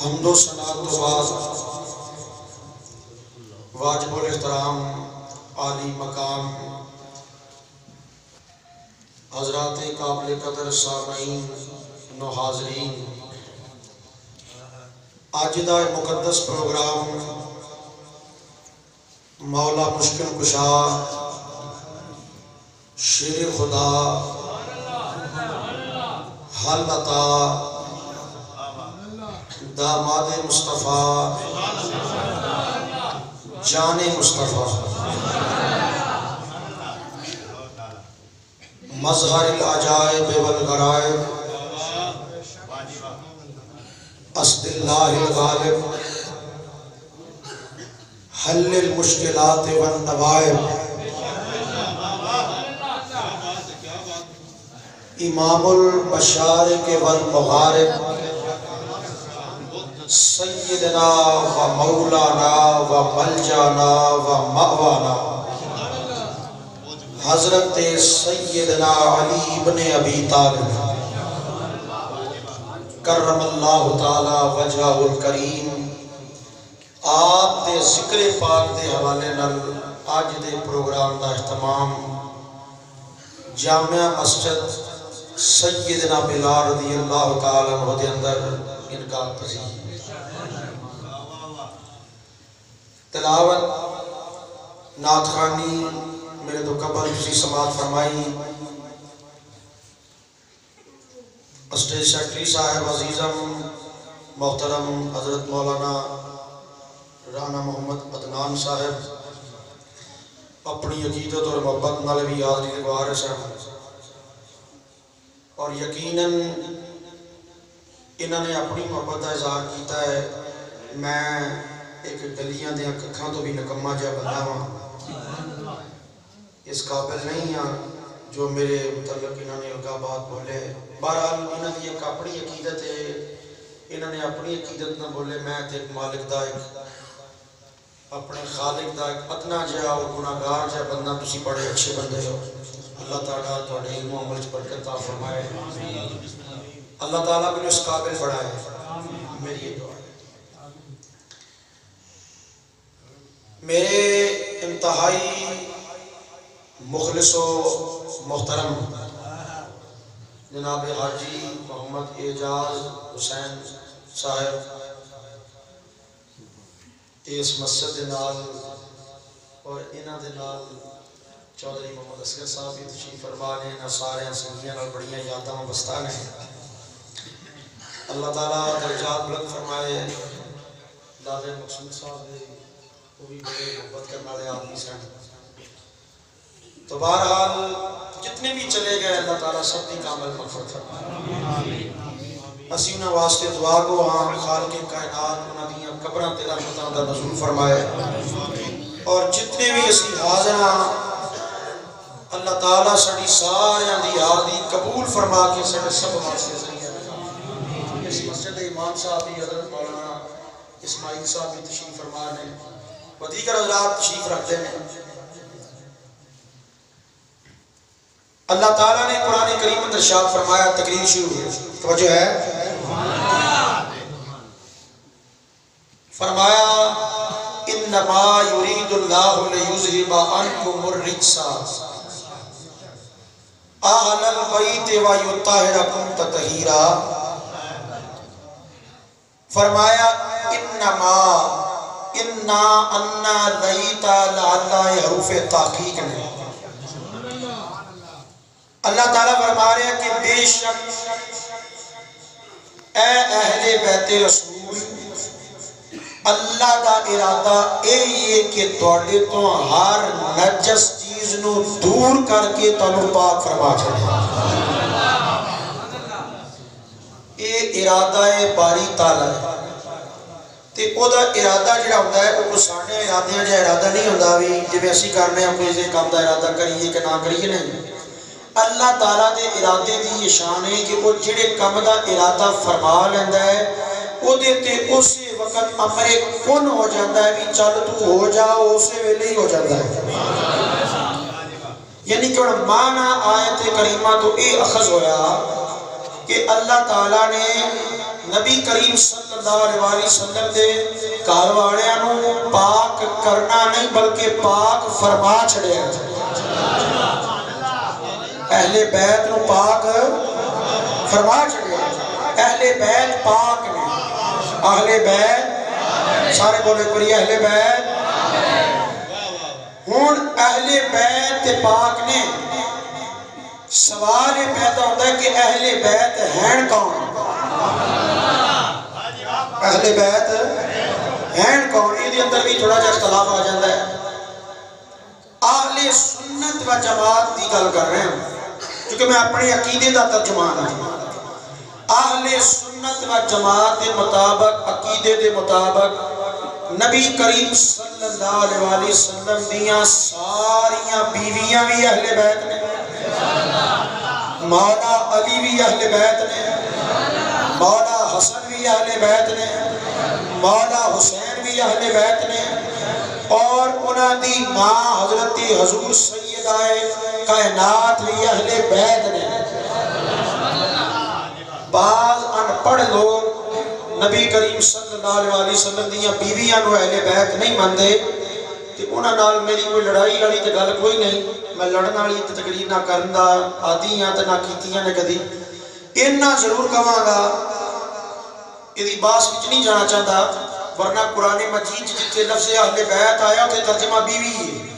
حمد و ثنا تو بعد واجب الاحترام عالی مقام حضرات قابل قدر سامعین نو حاضرین، آج دا مقدس پروگرام مولا مشکل کشا شیر خدا حل عطا داماد مصطفیٰ جان مصطفیٰ مظہر العجائب والغرائب اسد اللہ الغالب حل المشکلات والنوائب امام البشارق والمغارب سیدنا و مولانا و ملجانا و مأوانا حضرت سیدنا علی بن ابی طالب کرم اللہ تعالی وجہہ الکریم، آپ دے ذکر پاک دے حوالے نال آج دے پروگرام دا اہتمام جامعہ مسجد سیدنا بلال رضی اللہ تعالی عنہ دے اندر انعقاد پذیر تلاوت نعت خوانی میرے تو قبل کسی سماعت فرمائی اسٹیج سیکٹری صاحب عزیزم محترم حضرت مولانا رانا محمد عدنان صاحب اپنی عقیدت اور محبت نال بھی حاضری دے وارث ہیں، اور یقیناً انہوں نے اپنی محبت کا اظہار کیتا ہے۔ میں ایک گلیاں دیا ککھاں تو بھی نکمہ جا بندہ ہوں، اس قابل نہیں ہاں جو میرے متعلق انہوں نے الگا بات بولے۔ بہرحال انہوں نے ایک اپنی عقیدت ہے نے اپنی عقیدت نہ بولے میں ایک مالک دا ایک اپنے خالق دا ایک اتنا جہا اور گناہگار جہا بندہ تسی بڑے اچھے بندے ہو اللہ تعالیٰ تھوڑے علم و عمل برکت عطا فرمائے اللہ تعالیٰ بھی اس قابل بڑھائے میری یہ دعا ہے میرے انتہائی مخلص و محترم جناب حاجی محمد اعجاز حسین صاحب اس مسجد دے نال اور انہاں دے نال چودھری محمد اصغر صاحب بھی تشریف فرما نے انہاں سارے سنگیاں نال بڑیاں یاداں وابستہ نے اللہ تعالیٰ درجات بلند فرمائے دادے مقصود صاحب دے وہ بھی بڑے محبت کرنے والے آدمی سن تو بہرحال جتنے بھی چلے گئے اللہ تعالیٰ سب کی کامل مغفرت فرمائے اسی انہاں واسطے دعا کو ہاں خالق کائنات انہاں دیاں قبراں تے رحمتاں دا نزول فرمائے اور جتنے بھی اسی حاضر ہاں اللہ تعالیٰ ساری ساریاں دی حاضری قبول فرما کے سارے سب واسطے صحیح ہے اس مسجد امام صاحب بھی حضرت مولانا اسماعیل صاحب بھی تشریف فرما نے و دیگر حضرات تشریف رکھتے ہیں اللہ تعالیٰ نے قرآن کریم اندر ارشاد فرمایا تقریر شروع ہے توجہ ہے فرمایا انما یرید اللہ لیذہب عنکم الرجس اہل البیت ویطہرکم تطہیرا فرمایا انما انا انا لیتا لعلہ حروف تحقیق نے اللہ تعالیٰ فرما رہے ہیں کہ بے شک اے اہل بیت رسول اللہ دا ارادہ یہ کہ توڑے تو ہر نجس چیز نو دور کر کے تنو پاک فرما چھڑے یہ ارادہ باری تعالیٰ ہے تے او دا ارادہ جڑا ہوتا ہے وہ ساڑھے ارادیاں جا ارادہ نہیں ہوتا بھی جب ایسی کرنے ہم کوئی سے کام دا ارادہ کریے کہ نہ کریے نہیں اللہ تعالیٰ دے ارادے دی یہ شان ہے کہ وہ جڑے کام دا ارادہ فرما لیندہ ہے وہ دیتے اسی وقت امر کن ہو جاندہ ہے بھی چل تو ہو جاؤ اسے ویلے ہی ہو جاندہ ہے یعنی کہ معنی آیت کریمہ تو اے اخذ ہویا کہ اللہ تعالیٰ نے نبی کریم صلی اللہ علیہ وسلم دے کارواڑیاں پاک کرنا نہیں بلکہ پاک فرما چھڑے ہیں اہل بیت نو پاک فرما چھڑے اہل بیت پاک نے اہل بیت سارے بولے کری اہل بیت ہون اہل بیت پاک نے سوال پیدا ہوتا ہے کہ اہل بیت ہیں کون اہل بیت ہیں کون یہ اندر بھی تھوڑا جا اختلاف آ جاتا ہے اہل سنت و جماعت دی گل کر رہے ہیں کیونکہ میں اپنے عقیدے دا ترجمان ہوں اہل سنت و جماعت دے مطابق عقیدے دے مطابق نبی کریم صلی اللہ علیہ وسلم دیاں ساریاں بیویاں بھی اہل بیت نے مولا علی بھی اہل بیت نے مولا حسن بھی اہل بیت نے مولا حسین بھی اہل بیت نے اور انہاں دی ماں حضرت حضور سیدہ کائنات بھی اہل بیت نے بعض انپڑھ لوگ نبی کریم صلی اللہ علیہ وسلم دیاں بیویاں نو اہل بیت نہیں مندے کہ انہاں نال میری کوئی لڑائی والی تے گل کوئی نہیں میں لڑن والی تقریر نہ کرندا آدھی ہاں تے نہ کیتیاں نے کدی اتنا ضرور کہاں گا یہ باس وچ نہیں جانا چاہتا ورنہ قرآن مجید جتنے لفظ اہل بیت آیا تے ترجمہ بیوی ہے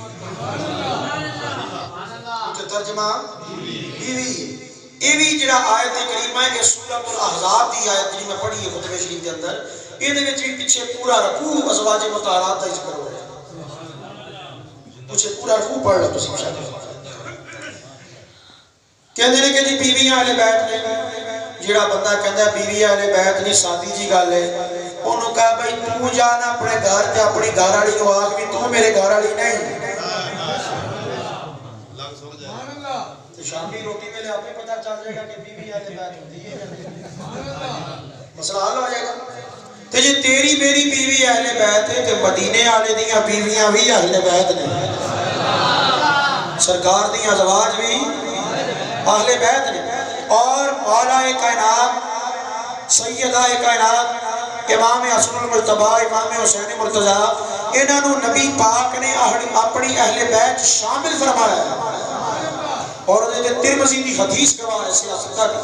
ترجمہ بیوی ہے یہ بھی جڑا آیت کریمہ ہے کہ سورۃ الاحزاب دی آیت جی میں پڑھی ہے خطبہ شریف کے اندر یہ دے وچ بھی پیچھے پورا رکوع ازواج مطہرات دا ذکر ہو رہا ہے پیچھے پورا رکوع پڑھ لو تسی کہندے نے کہ جی بیویاں اہل بیت نے جڑا بندہ کہندا ہے بیوی اہل بیت نہیں سادی جی گل ہے انہوں کہا بھائی تو جانا اپنے گھر تے اپنی گھر والی نو آکھ بھی تو میرے گھر والی نہیں شامی روٹی میں لے آپ کو پتہ چل جائے گا کہ بیوی اہل بیت ہوتی ہے مسئلہ حل ہو جائے گا۔ تو جی تیری میری بیوی اہل بیت ہے تو مدینے والے دیاں بیویاں بھی اہل بیت نے، سرکار دیاں ازواج بھی اہل بیت نے۔ اور مولا کائنات سیدہ کائنات امام حسن المجتبی امام حسین مرتضیٰ انہاں نو نبی پاک نے اپنی اہل بیت شامل فرمایا ہے۔ اور ترمذی دی حدیث گواہ ہے سیاستہ دی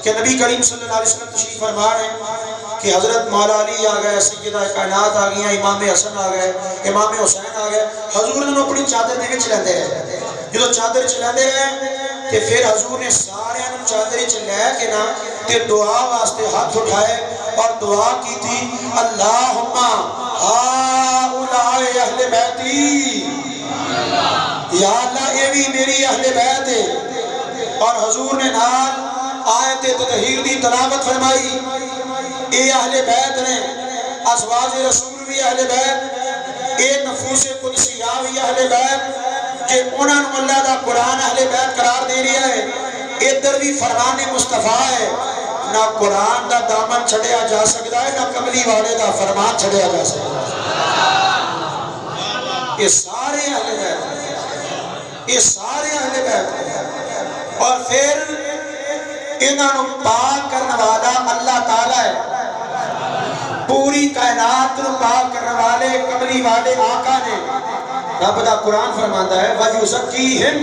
کہ نبی کریم صلی اللہ علیہ وسلم تشریف فرما رہے ہیں کہ حضرت مولا علی آ گئے، سیدہ کائنات آ گئی، امام حسن آ گئے، امام حسین آ گئے۔ حضور نے اپنی چادر دے وچ لیندے رہے، جدو چادر چلیندے رہے کہ پھر حضور نے سارے چادر چ لے کے نا تے دعا واسطے ہاتھ اٹھائے اور دعا کی تھی، اللہم ہؤلاء اہل بیتی، یا اللہ اے بھی میری اہل بیت ہے۔ اور حضور نے نال آیت تطہیر دی تلاوت فرمائی، اے اہل بیت نے، ازواج رسول بھی اہل بیت، اے نفوس قدسیہ بھی اہل بیت، کہ انہاں نو اللہ دا قرآن اہل بیت قرار دے رہا ہے۔ ادھر بھی فرمان مصطفیٰ ہے، نہ قرآن دا دامن چھڑیا جا سکتا ہے، نہ کملی والے دا فرمان چھڑیا جا سکتا ہے۔ یہ سارے اہل بیت ہیں، یہ سارے اہل بیت ہیں۔ اور پھر انہاں نو پاک کرنے والا اللہ تعالیٰ ہے، پوری کائنات نو پاک کرنے والے کملی والے آقا نے۔ رب دا قرآن فرماتا ہے وَيُزَكِّيهِمْ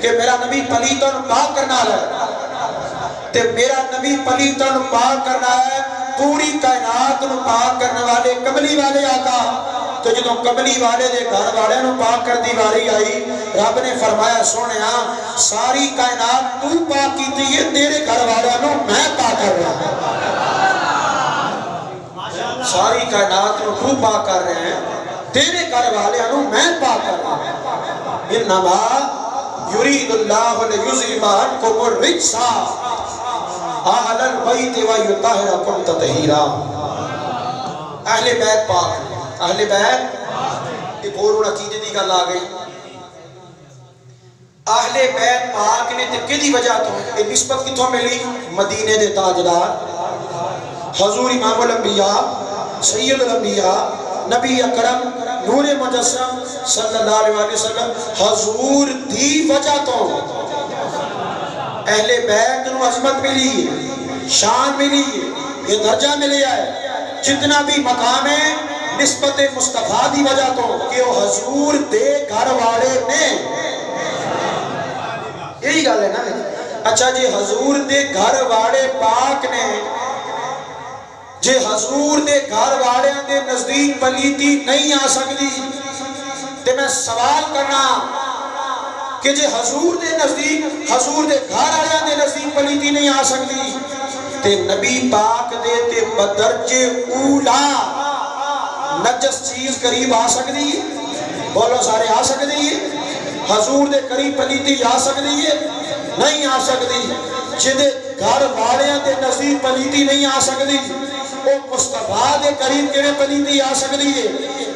کہ میرا نبی پلیتوں پاک کرنا ہے، تے میرا نبی پلیتوں پاک کرنا ہے، پوری کائنات نو پاک کرنے والے کملی والے آقا۔ تو جدوں کملی والے دے گھر والے نو پاک کر دی واری آئی، رب نے فرمایا سونیا ساری کائنات تو پاک کیتی ہے، تیرے گھر والے نو میں پاک کر رہا ہوں۔ ساری کائنات نو تو پاک کر رہے ہیں، تیرے گھر والے نو میں پاک کر رہا ہوں۔ انما یرید اللہ لیذھب عنکم الرجس اہل البیت ویطہرکم تطہیرا۔ اہل بیت پاک، اہل بیت ایک اور عقیدے دی گل آ گئی۔ اہل بیت پاک نے تے کدی وجہ تو یہ نسبت کتھوں ملی؟ مدینے دے تاجدار حضور امام الانبیاء سید الانبیاء نبی اکرم نور مجسم صلی اللہ علیہ وسلم، حضور دی وجہ تو اہل بیت نو عظمت ملی، شان ملی، یہ درجہ ملیا ہے۔ جتنا بھی مقام ہے نسبت مصطفیٰ دی وجہ تو کہ وہ حضور دے گھر والے نے، یہی گل ہے نا۔ اچھا جی حضور دے گھر والے پاک نے، جے حضور دے گھر والے دے نزدیک پلیتی نہیں آ سکتی، تے میں سوال کرنا کہ جے حضور دے نزدیک، حضور دے گھر والے دے نزدیک پلیتی نہیں آ سکتی، تے نبی پاک دے تے بدرجے اولا نجس چیز قریب آ سکتی ہے؟ بولو سارے آ سکتی ہے؟ حضور دے قریب پلیتی آ سکتی ہے؟ نہیں آ سکتی۔ جدے گھر والے دے نزدیک پلیتی نہیں آ سکتی، وہ مصطفیٰ دے قریب کیویں پلیتی آ سکتی ہے؟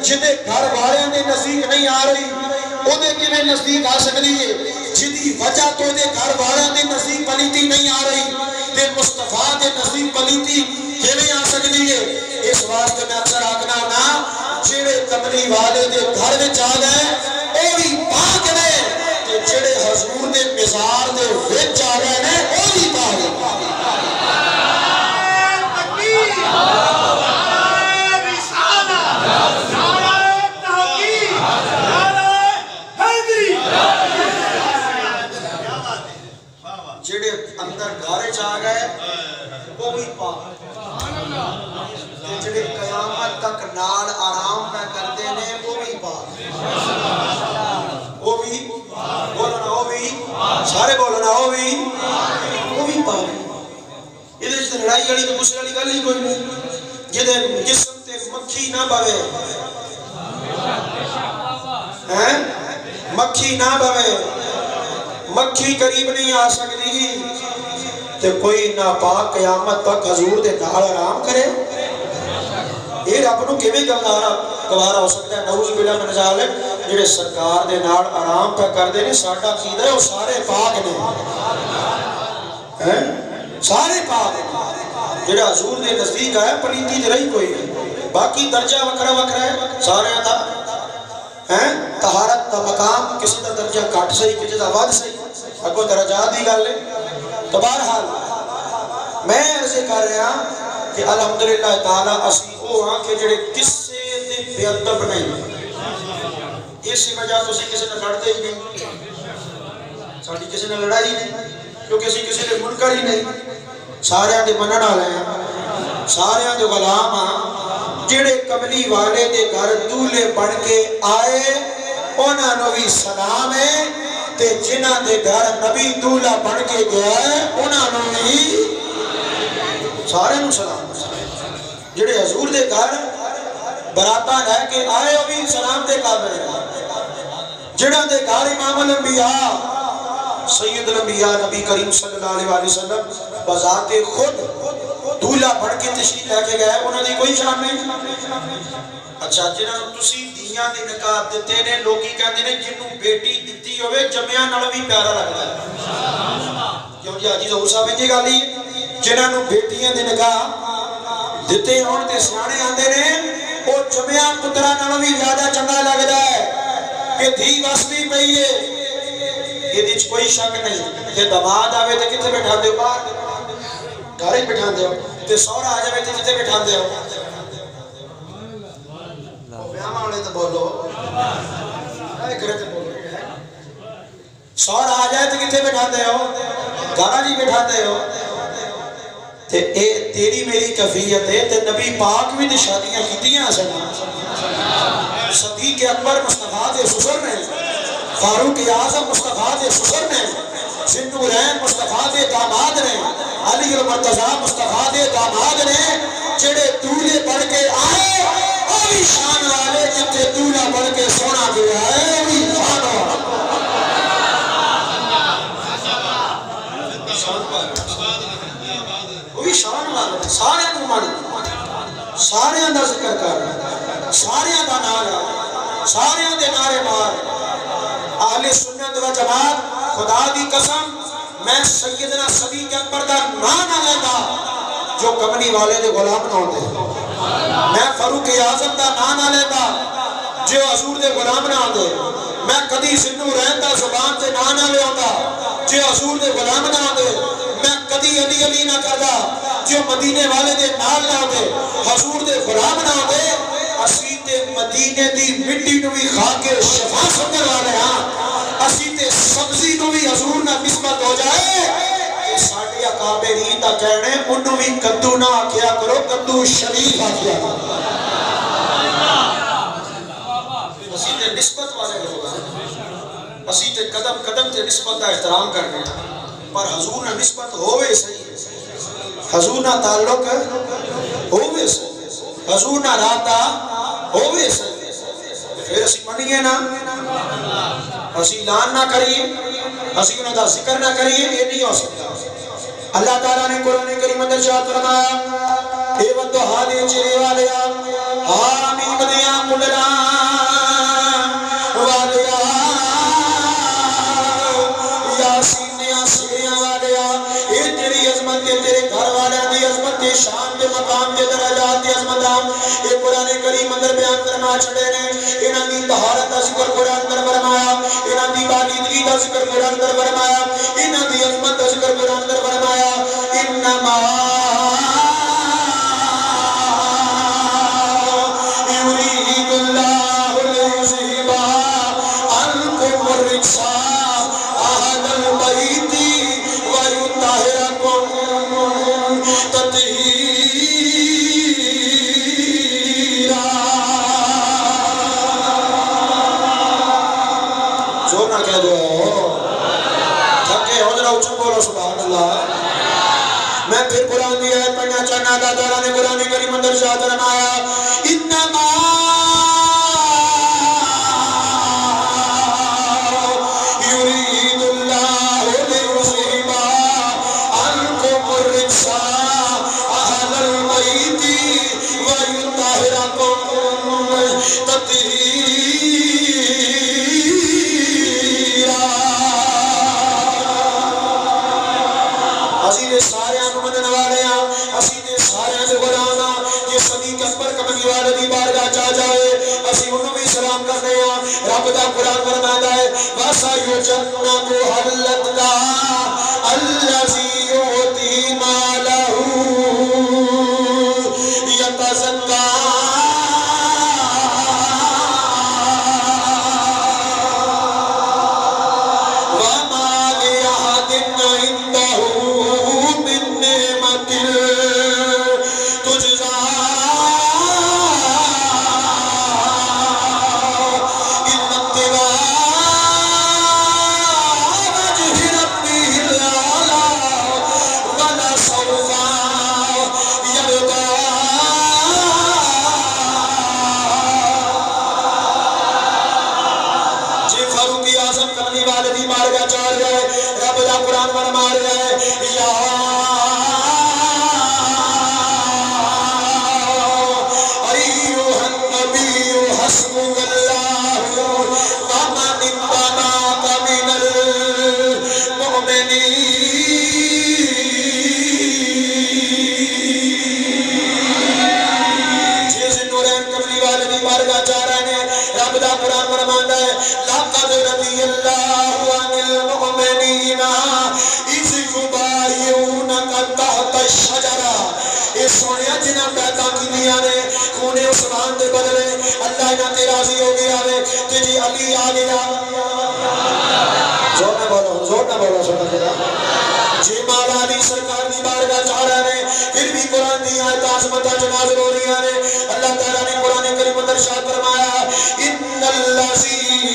جدے گھر والے دے نزدیک نہیں آ رہی، وہ دے کیویں نزدیک آ سکتی ہے؟ جدی وجہ تو دے گھر والے دے نزدیک پلیتی نہیں آ رہی، تے مصطفیٰ دے نزدیک پلیتی کیویں آ سکتی ہے؟ اس واسطے میں اکثر آکھنا نا جڑے کملی والے دے گھر وچ آ گئے او بھی پاک نے، تے جڑے حضور دے مزار دے وچ آ گئے نے او بھی پاک نے۔ جڑے اندر گھر چاہ گئے وہ بھی پاک، جڑے قیامت تک نال آرام پہ کرتے ہیں وہ بھی پاک، وہ بھی بولنا، وہ بھی سارے بولنا، وہ بھی پاک۔ یہ لڑائی والی تو غصے والی گل ہی کوئی نہیں۔ جدے جسم تے مکھی نہ بوے، مکھی نہ بوے، مکھی قریب نہیں آ سکتی، تے کوئی ناپاک قیامت تک حضور دے نال آرام کرے؟ یہ رب نو کیویں گوارا ہو سکتا ہے؟ نعوذ باللہ من ذالک۔ جڑے سرکار دے نال آرام پہ کردے نے، ساڈا عقیدہ ہے وہ سارے پاک نے، سارے پاک نے۔ جڑا حضور دے نزدیک آیا پلیتی تے رہی کوئی نہیں، باقی درجہ وکرا وکرا ہے سارے دا طہارت دا مقام کسی دا درجہ کٹ صحیح کسی دا ود صحیح اگو درجات دی گل ہے۔ تو بہرحال میں عرض کر رہا کہ الحمدللہ تعالیٰ اسی او ہاں کہ جڑے کسے دے بے ادب نہیں، اسی وجہ تو اسی کسی نے لڑتے ہی نہیں، ساڑھی کسی نے لڑائی نہیں، کیونکہ اسی کسی نے منکر ہی نہیں، سارے دے منن والے ہیں، سارے دے غلام ہیں، جڑے کملی والے دے گھر دولے بن کے آئے انہاں نو بھی سلام ہے، تے جنہ دے گھر نبی دولہ بن کے گیا ہے انہاں نو بھی سارے نو سلام، جڑے حضور دے گھر براتا رہ کے آئے وہ بھی سلام دے قابل ہیں، جڑا دے گھر امام الانبیاء سید الانبیاء نبی کریم صلی اللہ علیہ وسلم بذات خود دولہ بڑھ کے تشریف لے کے گئے انہوں نے کوئی شان نہیں۔ اچھا جنہوں تسی دیاں دے نکاح دیتے نے لوگی کہتے ہیں جنہوں بیٹی دیتی ہوئے جمعیاں نالوں بھی پیارا لگتا ہے، کیونکہ آجی ظہور صاحب انجی گالی جنہوں بیٹیاں دے نکاح دیتے ہون تے سیانے آندے نے وہ جمعیاں پترہ نالوں بھی زیادہ چنگا لگتا ہے کہ دھی واسطی پئی ہے، یہ دیچ کوئی شک نہیں کہ دماد آوے تے کتے بیٹھا دے ہو باہر گھر ہی بیٹھا دے ہو تے سورا آ جاوے تے کتے بیٹھا دے ہو بیاما ہونے تے بولو اے کرے تے بولو سورا آ جائے تے کتے بیٹھا دے ہو گھر ہی بیٹھا دے ہو تے اے تیری میری کفیت ہے تے نبی پاک بھی تے شادیاں کیتیاں سنا صدیق اکبر مصطفیٰ دے سسر نے فاروق اعظم مصطفیٰ دے سسر نے ذوالنورین مصطفیٰ دے داماد نے علی المرتضیٰ مصطفیٰ دے داماد نے جڑے دولے بڑھ کے آئے اوہی شان والے جتے دولہ بڑھ کے سونا گیا ہے اوہی شان اوہی شان والے سارے نو من سارے دا ذکر کر سارے دا نعرہ سارے دے نعرے مار اہل سنت و جماعت خدا دی قسم میں سیدنا صدیق اکبر دا نہ لیتا جو کمنی والے دے غلام نہ ہوتے، میں فاروق اعظم دا نہ لیتا جو حضور دے غلام نہ ہوتے، میں کدی ذوالنورین دا زبان تے نہ لے ہوتا جو حضور دے غلام نہ ہوتے، میں کدی علی علی نہ کردا جو مدینے والے دے نال نہ ہوتے حضور دے غلام نہ ہوتے۔ اسی تے مدینے دی مٹی نو بھی کھا کے شفا سمجھ والے ہاں، اسی تے سبزی نو بھی حضور نہ نسبت ہو جائے ساڑھے اکابرین دا کہنے انہوں بھی کدو نہ آکھیا کرو کدو شریف آکھیا کرو، اسی تے نسبت والے لوگ ہیں، اسی تے قدم قدم تے نسبت دا احترام کرنے پر حضور نہ نسبت ہوئے صحیح، حضور نہ تعلق ہوئے صحیح، حضور نہ رابطہ ہوئے صحیح، پھر اسی منیے نا اسی اعلان نہ کریے اسی انہوں دا ذکر نہ کریے، یہ نہیں ہو سکتا۔ اللہ تعالیٰ نے قرآن کریم اندر ارشاد فرمایا اے والضحیٰ دے چہرے والیا حامیم دیاں ملنا والیا یاسین دیاں سیڑیاں والیا، اے تیری عظمت دے تیرے گھر والے دی عظمت دے شان دے مقام دے درجات دے عظمتام اے قرآن کریم اندر بیان فرما چھڑے نے، انہاں دی طہارت دا ذکر قرآن اندر فرمایا، انہاں دی بالیدگی دا ذکر قرآن اندر فرمایا، انہاں دی عظمت دا ذکر قرآن اندر فرمایا، انما یرید اللہ لیذہب عنکم الرجس اہل البیت ویطہرکم تطہیرا۔ زور نہ کہہ دو تھکے ہو ذرا اچھا بولو سبحان اللہ۔ میں پھر قرآن دی آیت پڑھنا چاہنا، اللہ تعالیٰ نے قرآن کریم اندر ارشاد فرمایا انما یرید اللہ لیذہب عنکم الرجس اہل البیت ویطہرکم تطہیرا۔ اسی دے سارے منن والے ہاں، اسی دے صدیق اکبر کملی والے دی بارگاہ چا جائے اسی انہوں بھی سلام کرنے ہیں رب دا قرآن فرماتا ہے وَسَيُجَنَّبُهَا الْأَتْقَى الَّذِي يُؤْتِي مَالَهُ يَتَزَكَّىٰ سونیا جنہاں بیعتاں کیتیاں نے خونے عثمان دے بدلے اللہ انہاں تے راضی ہو گیا ہے کہ جی علی آ گیا زور نہ بولو سونا جی جی مولا علی سرکار دی بارگاہ جا رہے ہیں پھر بھی قرآن دی آیت عظمتاں نازل ہو رہی ہیں اللہ تعالیٰ نے قرآن کریم اندر ارشاد فرمایا ان الذین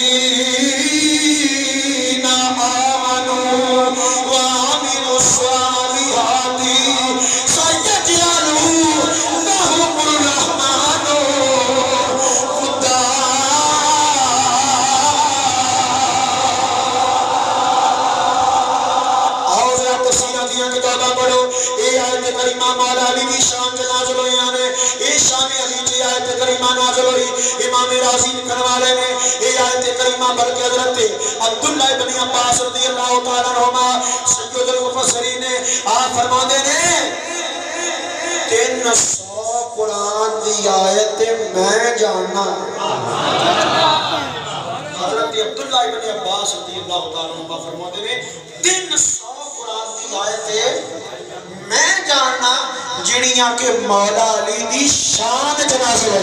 آمنوا وعملوا الصالحات مولا علی کی شان کے نازل ہوئی آنے اے شان علی کی آیت کریمہ نازل ہوئی امام راضی لکھن والے نے اے آیت کریمہ بلکہ حضرت عبداللہ ابن عباس رضی اللہ تعالیٰ عنہما سید المفسرین نے آپ فرماتے ہیں 300 قرآن دی آیت میں جاننا حضرت عبداللہ ابن عباس رضی اللہ تعالیٰ عنہما فرماتے ہیں 300 قرآن دی آیت میں جاننا جنیاں کے مولا علی دی شان جنازل ہے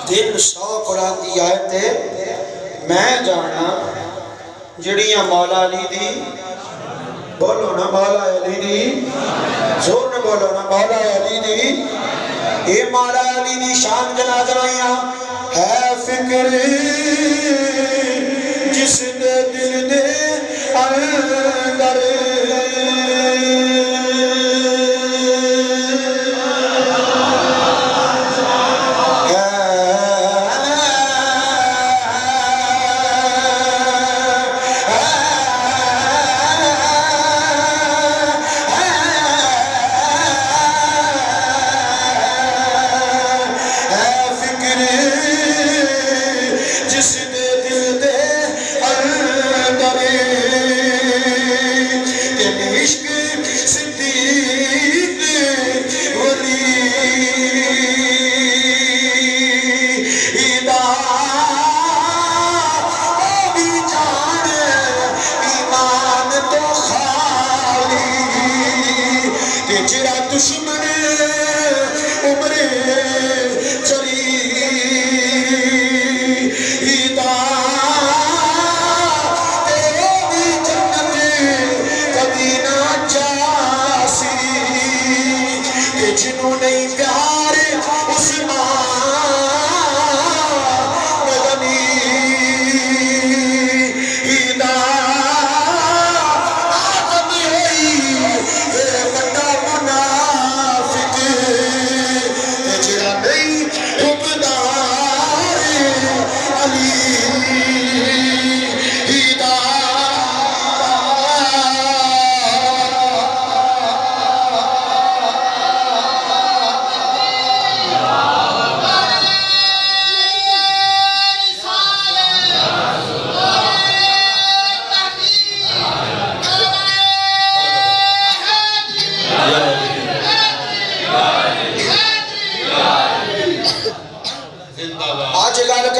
300 قرآن دی آیت میں جاننا جنیاں مولا علی دی بولو نا مولا علی دی زور نے بولو نا مولا علی دی اے مولا علی دی شان جنازل ہوئیاں ہے فکر جس نے دل نے اندر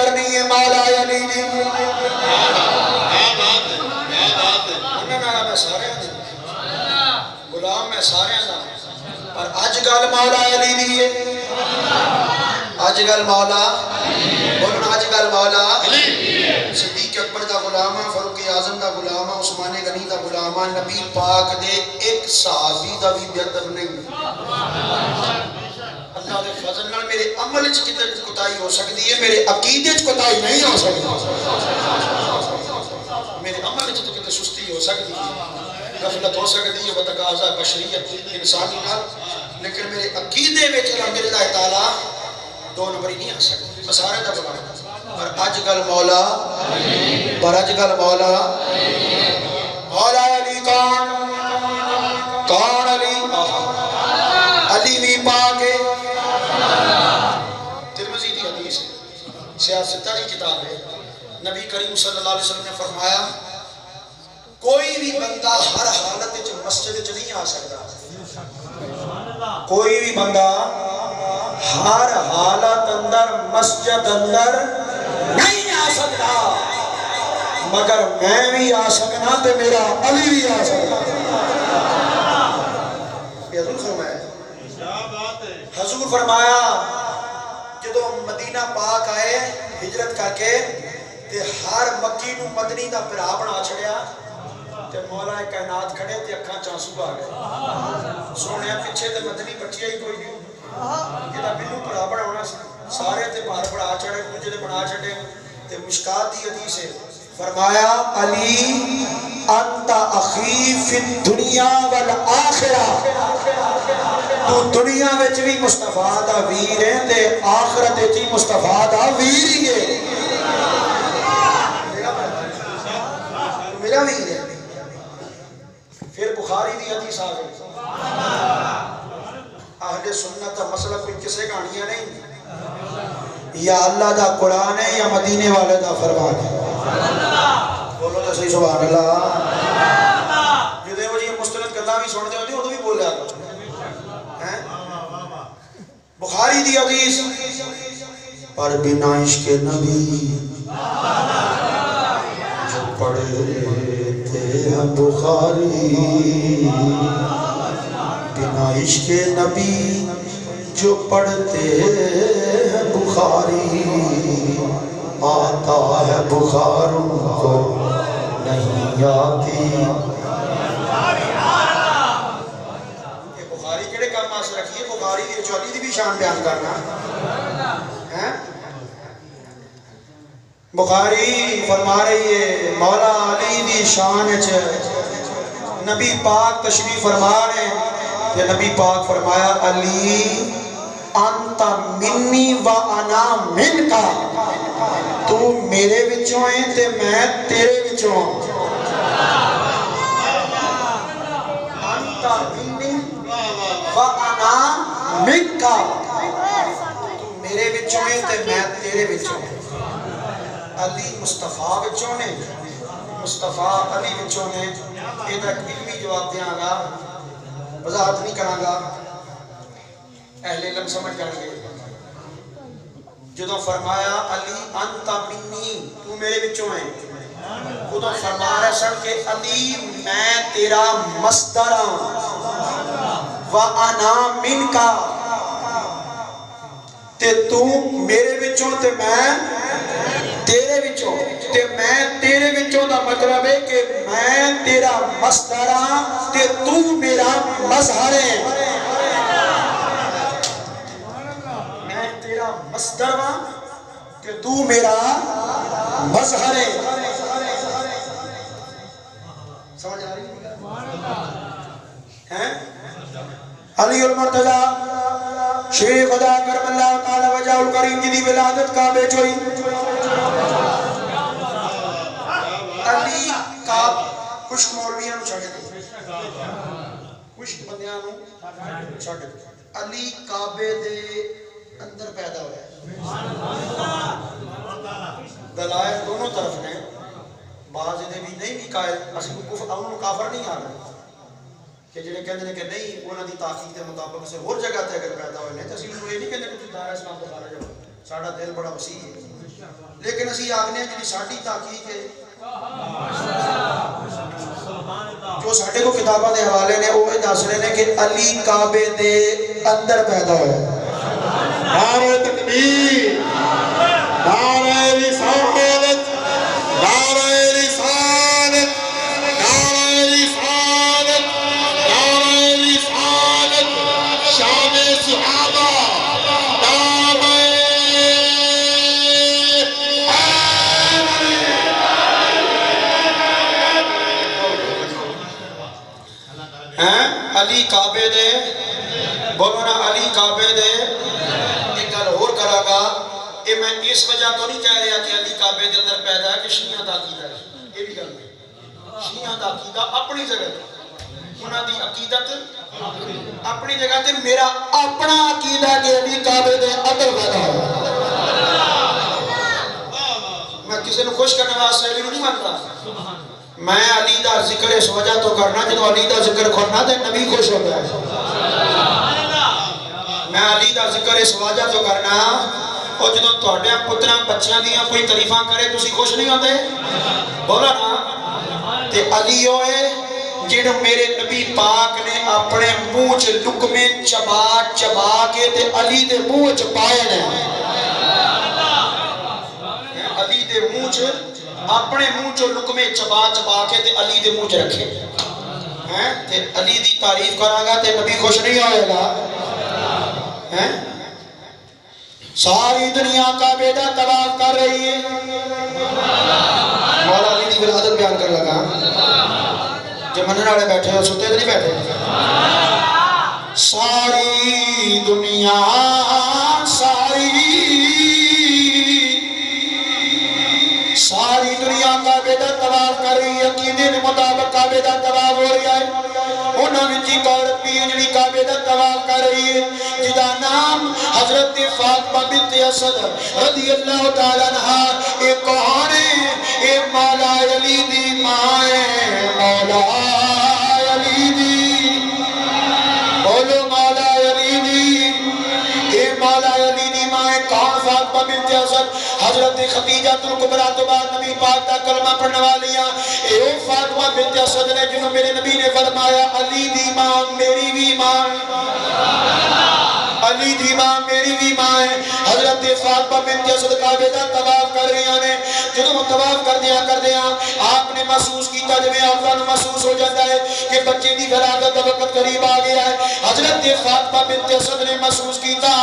کرنی ہے مولا علی دی میں سارے غلام میں سارے پر اج گل مولا علی دی ہے اج گل مولا بولنا اج گل مولا صدیق اکبر دا غلام ہے فاروق اعظم دا غلام ہے عثمان غنی دا غلام ہے نبی پاک دے ایک صحابی دا بھی بہتر نہیں اللہ دے فضل نال میرے عمل وچ کتنے کوتاہی ہو سکتی ہے میرے عقیدے وچ کوتاہی نہیں ہو سکتی میرے عمل وچ کتنے سستی ہو سکتی ہے غفلت ہو سکتی ہے بتقاضا بشریت انسانی نال لیکن میرے عقیدے وچ الحمدللہ تعالی دو نمبری نہیں آ سکتی میں سارے دا بلا پر اج گل مولا پر اج گل مولا مولا علی کون کون علی علی بھی پاک ہے ترمذی دی حدیث ہے سیاستہ کی کتاب ہے نبی کریم صلی اللہ علیہ وسلم نے فرمایا کوئی بھی بندہ ہر حالت وچ مسجد وچ نہیں آ سکتا کوئی بھی بندہ ہر حالت اندر مسجد اندر نہیں آ سکتا مگر میں بھی آ سکنا تے میرا علی بھی آ سکتا حضور فرمایا جدو مدینہ پاک آئے ہجرت کر کے تے ہر مکی نو مدنی دا پرا بنا چھڑیا تے مولا کائنات کھڑے تے اکھاں چانسو آ گئے سونے پیچھے تے مدنی بچیا ہی کوئی نہیں جدا بنو پرا بنا سارے تے بار بڑا چڑھے مجھے تے بنا چھڑے تے مشکات دی حدیث ہے فرمایا علی انت اخی فی الدنیا والآخرہ تو دنیا وچ بھی مصطفیٰ دا ویر ہے تے آخرت وچ بھی مصطفیٰ دا ویر ہی ہے میرا ویر ہے پھر بخاری دی حدیث آ گئی اہل سنت کا مسئلہ کوئی کسے کہانیاں نہیں یا اللہ دا قرآن ہے یا مدینے والے دا فرمان ہے بولو تو صحیح سبحان اللہ جو دے وہ جی مستند گلہ بھی سنتے ہوتے وہ تو بھی بول رہا بخاری دی حدیث پر بنا عشق نبی جو پڑھتے ہیں بخاری بنا عشق نبی جو پڑھتے ہیں بخاری آتا ہے بخاروں کو نہیں آتی یہ بخاری کیڑے کام آس رکھیے بخاری یہ چولی دی بھی شان بیان کرنا بخاری فرما رہی ہے مولا علی دی شان نبی پاک تشریف فرما رہے ہیں کہ نبی پاک فرمایا علی انت منی و انا من کا تو میرے وچوں ہیں تے میں تیرے وچوں انت منی و انا من کا تو میرے وچوں ہیں تے میں تیرے وچوں علی مصطفیٰ وچوں نے مصطفیٰ علی وچوں نے یہ تک علمی جواب دیاں گا وضاحت نہیں کروں گا اہل علم سمجھ کر گئے جدوں فرمایا علی انت منی تو میرے بچوں ہیں خودوں فرما رہے سن کہ علی میں تیرا مصدر ہوں و انا من کا تے تو میرے بچوں تے میں تیرے بچوں تے میں تیرے بچوں دا مطلب ہے کہ میں تیرا مصدر ہوں تے تو میرا مظہر ہے میں تیرا مصدر ہوں کہ تو میرا مظہر ہے سمجھ آ رہی ہے علی المرتضی شیخ خدا کرم اللہ تعالی وجہ الکریم کی دی ولادت کعبے چوئی علی کعب خشک مولویاں نو چھڑے خشک بندیاں نو چھڑے علی کعبے دے اندر پیدا ہویا ہے دلائل دونوں طرف نے بعض دے بھی نہیں بھی قائل اسی کو کافر نہیں آ رہے کہ جنہیں کہتے ہیں کہ نہیں انہوں دی تحقیق کے مطابق سے اور جگہ تے اگر پیدا ہوئے ہیں تو اسی یہ نہیں کہتے کہ دائرہ اسلام تو خارج ہو ساڑھا دل بڑا وسیع ہے لیکن اسی آگنے جنہی ساڑھی تحقیق ہے جو ساڑھے کو کتابہ دے حوالے نے وہ دس رہے نے کہ علی کعبے دے اندر پیدا ہوئے نعرہ تکبیر نعرہ رسالت نعرہ رسالت نعرہ رسالت نعرہ رسالت شان صحابہ علی کعبے دے بولو نا علی کعبے دے ایک گل اور کرا گا کہ میں اس وجہ تو نہیں کہہ رہا کہ علی کعبے دے اندر پیدا ہے کہ شیعہ دا عقیدہ ہے یہ بھی گل ہے شیعہ دا عقیدہ اپنی جگہ انہاں دی عقیدت اپنی جگہ تے میرا اپنا عقیدہ کہ علی کعبے دے اندر پیدا ہے میں کسی نے خوش کرنے واسطے علی نہیں مانتا میں علی دا ذکر اس وجہ تو کرنا جدو علی دا ذکر کرنا تے نبی خوش ہوتا ہے میں علی دا ذکر اس وجہ تو کرنا اور جدو توڑے پترہ بچیاں دیاں کوئی تعریفاں کرے تسی خوش نہیں ہوتے بولا نا تے علی ہوئے جنہوں میرے نبی پاک نے اپنے منہ چ لقمے چبا چبا کے تے علی دے منہ چ پائے نے علی دے منہ چ اپنے منہ چو لقمے چبا چبا کے تے علی دے منہ چ رکھے تے علی دی تعریف کرا گا تے نبی خوش نہیں ہوئے گا ساری دنیا کا بیٹا طواف کر رہی ہے مولا علی دی ولادت بیان کر لگا جو منن والے بیٹھے ہو ستے تو نہیں بیٹھے ساری دنیا ساری دنیا کعبے دا طواف کر رہی ہے عقیدے دے مطابق کعبے دا طواف ہو رہا ہے انہاں وچ ایک عورت بھی جڑی کعبے دا طواف کر رہی ہے جدا نام حضرت فاطمہ بنت اسد رضی اللہ تعالی عنہا ایک کون ہے اے مولا علی دی ماں ہے مولا علی دی بولو مولا علی دی اے مولا علی دی ماں ہے کون فاطمہ بنت اسد حضرت خدیجہ الکبریٰ تو بعد نبی پاک دا کلمہ پڑھنے والیاں اے او فاطمہ بنت اسد نے جنہوں میرے نبی نے فرمایا علی دی ماں میری بھی ماں علی دی ماں میری بھی ماں ہے حضرت فاطمہ بنت اسد کعبے دا طواف کر رہی ہیں جنہوں طواف کر دیا آپ نے محسوس کیتا جب عورتوں نے محسوس ہو جاتا ہے کہ بچے دی ولادت دا وقت قریب آ گیا ہے حضرت فاطمہ بنت اسد نے محسوس کیتا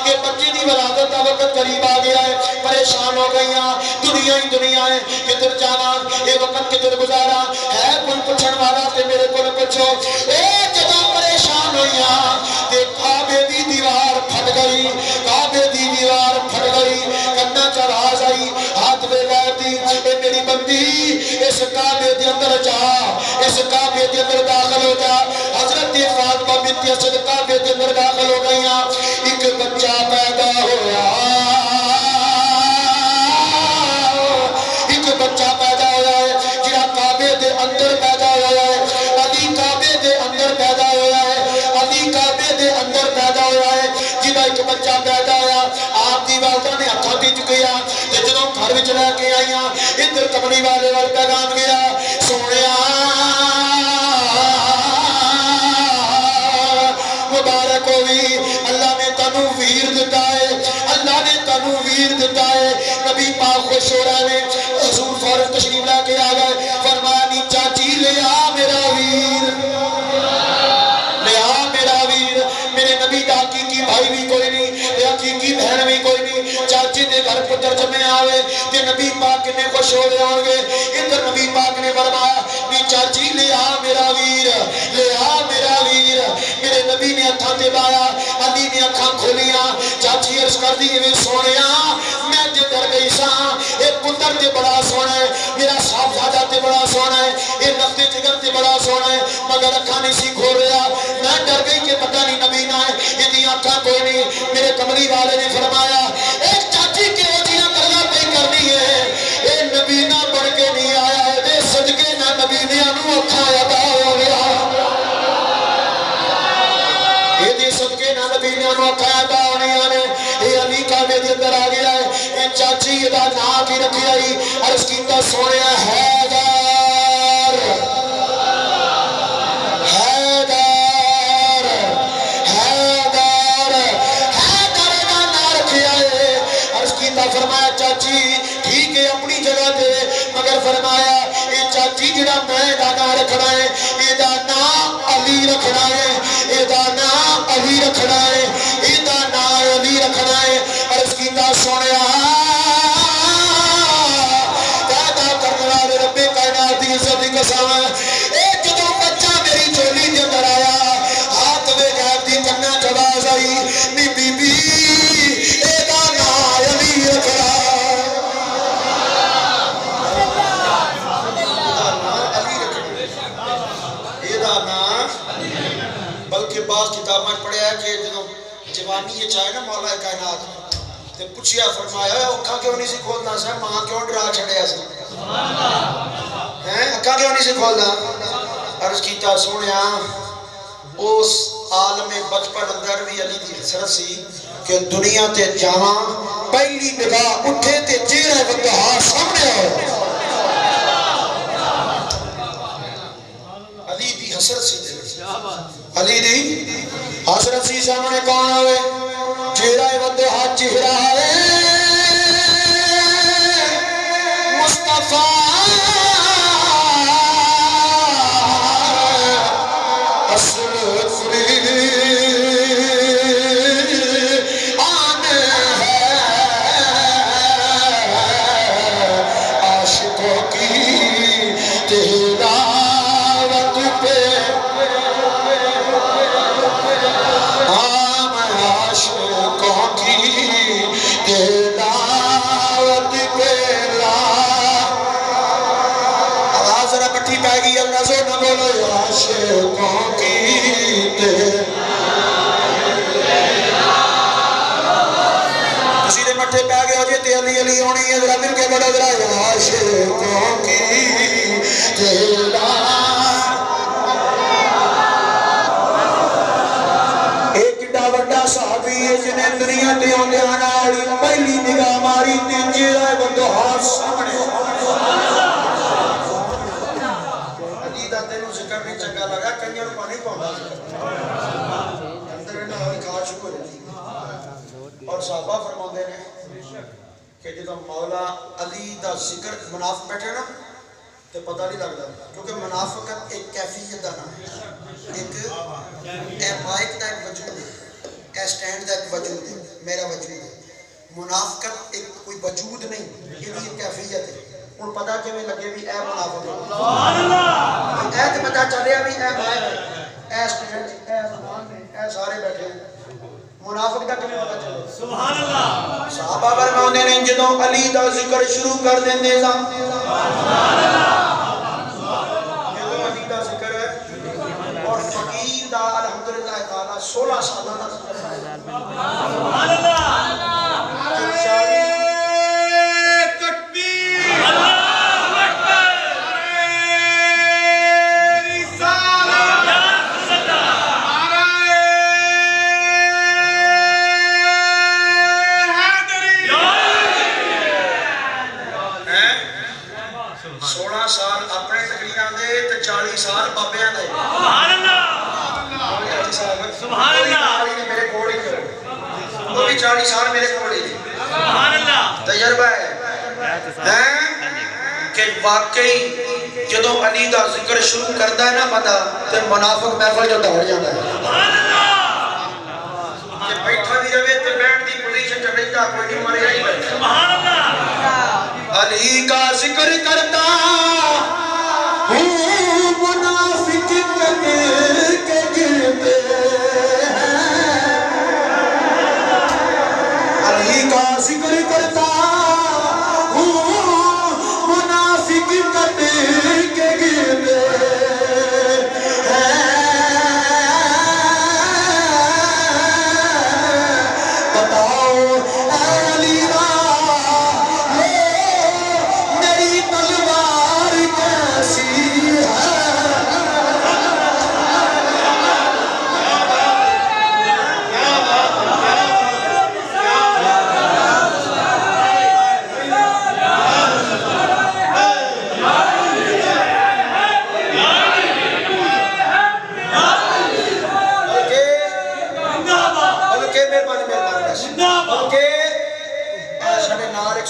کہ بچے دی ولادت دا وقت قریب آ گیا ہے پریشان ہو گئیاں دنیا ہی دنیا ہے کدھر جانا اے وقت کدھر گزارا ہے کوئی پوچھن والا تے میرے کو پوچھو اے جدوں پریشان ہوئیاں تے کعبے دی دیوار پھٹ گئی کعبے دی دیوار پھٹ گئی کنا چ آواز آئی ہاتھ میں دی اے میری بندی اس کعبے دے اندر جا اس کعبے دے اندر داخل ہو جا حضرت فاطمہ بنت اسد کعبے دے اندر داخل ہو گئیاں ایک بچہ پیدا ہوا بچہ پیدا ہوا ہے جہاں کعبے دے اندر پیدا ہوا ہے علی کعبے دے اندر پیدا ہوا ہے علی کعبے دے اندر پیدا ہوا ہے جہاں ایک بچہ پیدا ہوا آپ دی والدہ نے ہتھاں تے چکیا تے جدوں گھر وچ لے کے آئیاں ادھر کملی والے وال پیغام گیا سونیا مبارک ہوئی اللہ نے تانوں ویر دتا ہے اللہ نے تانوں ویر دتا ہے نبی پاک خوش ہو رہے ہیں حضور فوراً تشریف لا کے آ گئے فرمایا نی چاچی لے آ میرا ویر لے آ میرا ویر میرے نبی دا حقیقی بھائی بھی کوئی نہیں حقیقی بہن بھی کوئی نہیں چاچی دے گھر پتر جمع آوے تے نبی پاک نے خوش ہو رہے ہوں گے ادھر نبی پاک نے فرمایا نی چاچی لے آ میرا ویر لے آ میرا ویر میرے نبی نے ہتھاں تے لایا علی نے اکھاں کھولیاں چاچی عرض کر دی میں سونیا میں تے ڈر گئی ساں اے پتر تے بڑا سونا ہے میرا صاحبزادہ تے بڑا سونا ہے اے لفظ جگر تے بڑا سونا ہے مگر اکھاں نہیں سی کھول رہا میں ڈر گئی کہ پتہ نہیں نبی نہ ہے اتنی اکھاں کوئی نہیں میرے کملی والے نے فرمایا ایک چاچی کے وجیاں کرنا پہ کرنی ہے اے نبی نہ بڑھ کے نہیں آیا ہے دے صدقے نہ نبی نے انو اکھاں عطا ہو گیا اے دے صدقے نہ نبی نے انو اکھاں عطا ہونے آنے اے علی کعبے دے اندر آ گیا ہے اے چاچی دا رکھی آئی عرض کیتا سویا حیدر حیدر حیدر حیدر دا نام رکھی آئے عرض کیتا فرمایا چاچی ٹھیک ہے اپنی جگہ دے مگر فرمایا اے چاچی جڑا میں دا نام رکھنا ہے اے دا نام علی رکھنا ہے اے دا نام علی رکھنا ہے اے دا نام علی رکھنا ہے عرض کیتا سویا اے جدو بچہ میری چولی دے اندر آیا ہاتھ میں غیب دی کناں جواز آئی نی بی بی اے دا نام علی رکھنا اے دا نام بلکہ بعض کتابیں پڑھیا ہے کہ جدو جوانی یہ چاہے نا مولا کائنات تے پوچھیا فرمایا اکھاں کیوں نہیں سی کھولنا سا ماں کیوں ڈرا چھڑیا سا اکھاں کیوں نہیں سی کھولنا عرض کیتا سونیا اس عالم بچپن اندر بھی علی دی حسرت سی کہ دنیا تے جاواں پہلی نگاہ اٹھے تے چہرہ وطہا سامنے آئے علی دی حسرت سی علی دی حسرت سی سامنے کون آئے چہرہ وطہا چہرہ ہے مصطفیٰ پہلی نگاہ ماری تے چہرہ وطہا سامنے علی دا تینوں ذکر نہیں چنگا لگا کنجر پانی پاؤں اندر انہاں ہوئی کھا شروع ہو جاتی اور صحابہ فرماندے نے کہ جدو مولا علی دا ذکر منافق بیٹھے نا تو پتہ نہیں لگتا کیونکہ منافقت ایک کیفیت دا نام ہے ایک مائک دا ایک وجود ہے اے سٹینڈ دا ایک وجود ہے میرا وجود ہے منافقت ایک کوئی وجود نہیں یہ بھی ایک کیفیت ہے ان پتہ کہ میں لگے بھی اے منافق ہے اے تو پتہ چلے بھی اے مائک اے سٹینڈ اے زمان اے سارے بیٹھے ہیں منافق دا کمی پتہ چلے سبحان اللہ صحابہ فرماندے نے جدوں علی دا ذکر شروع کر دیندے سن سبحان اللہ جدوں علی دا ذکر ہے اور فقیر دا الحمدللہ تعالی 16 سالہ دا سبحان اللہ تجربہ ہے کہ واقعی جدوں علی دا ذکر شروع کرتا ہے نا بندہ تو منافق محفل جو دوڑ جاتا ہے کہ بیٹھا بھی رہے تو بیٹھ دی پوزیشن چڑھ رہتا کوئی نہیں مرے ہی بیٹھا علی کا ذکر کرتا ہوں منافق کبیر کے گرتے علی کا ذکر کرتا ہوں منافق کبیر کے گرتے بتاؤ اے علی میری تلوار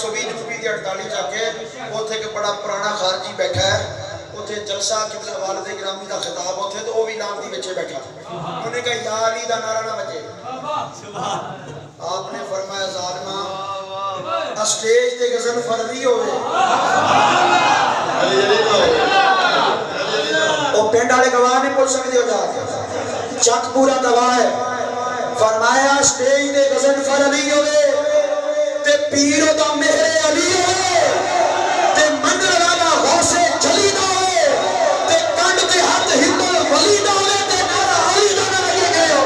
120 روپی دی 48 جا کے اوتھے کہ بڑا پرانا خارجی بیٹھا ہے اوتھے جلسہ قبلہ والد گرامی دا خطاب اوتھے تو وہ بھی لانتی بچے بیٹھا انہوں نے کہا یا علی دا نعرہ نہ بجے آپ نے فرمایا ظالمہ اسٹیج تے غزل فرضی ہوئے وہ پینڈ والے گواہ نہیں پوچھ سکتے ہو جا کے چک پورا گواہ ہے فرمایا اسٹیج تے غزل فرضی ہوئے تے پیرو دا مہر علی ہوئے تے منظر والا غوث جلی دا ہوئے تے کنڈ تے ہاتھ ہندو ولی دا ہوئے تے نعرہ علی دا نہ لگے گئے ہو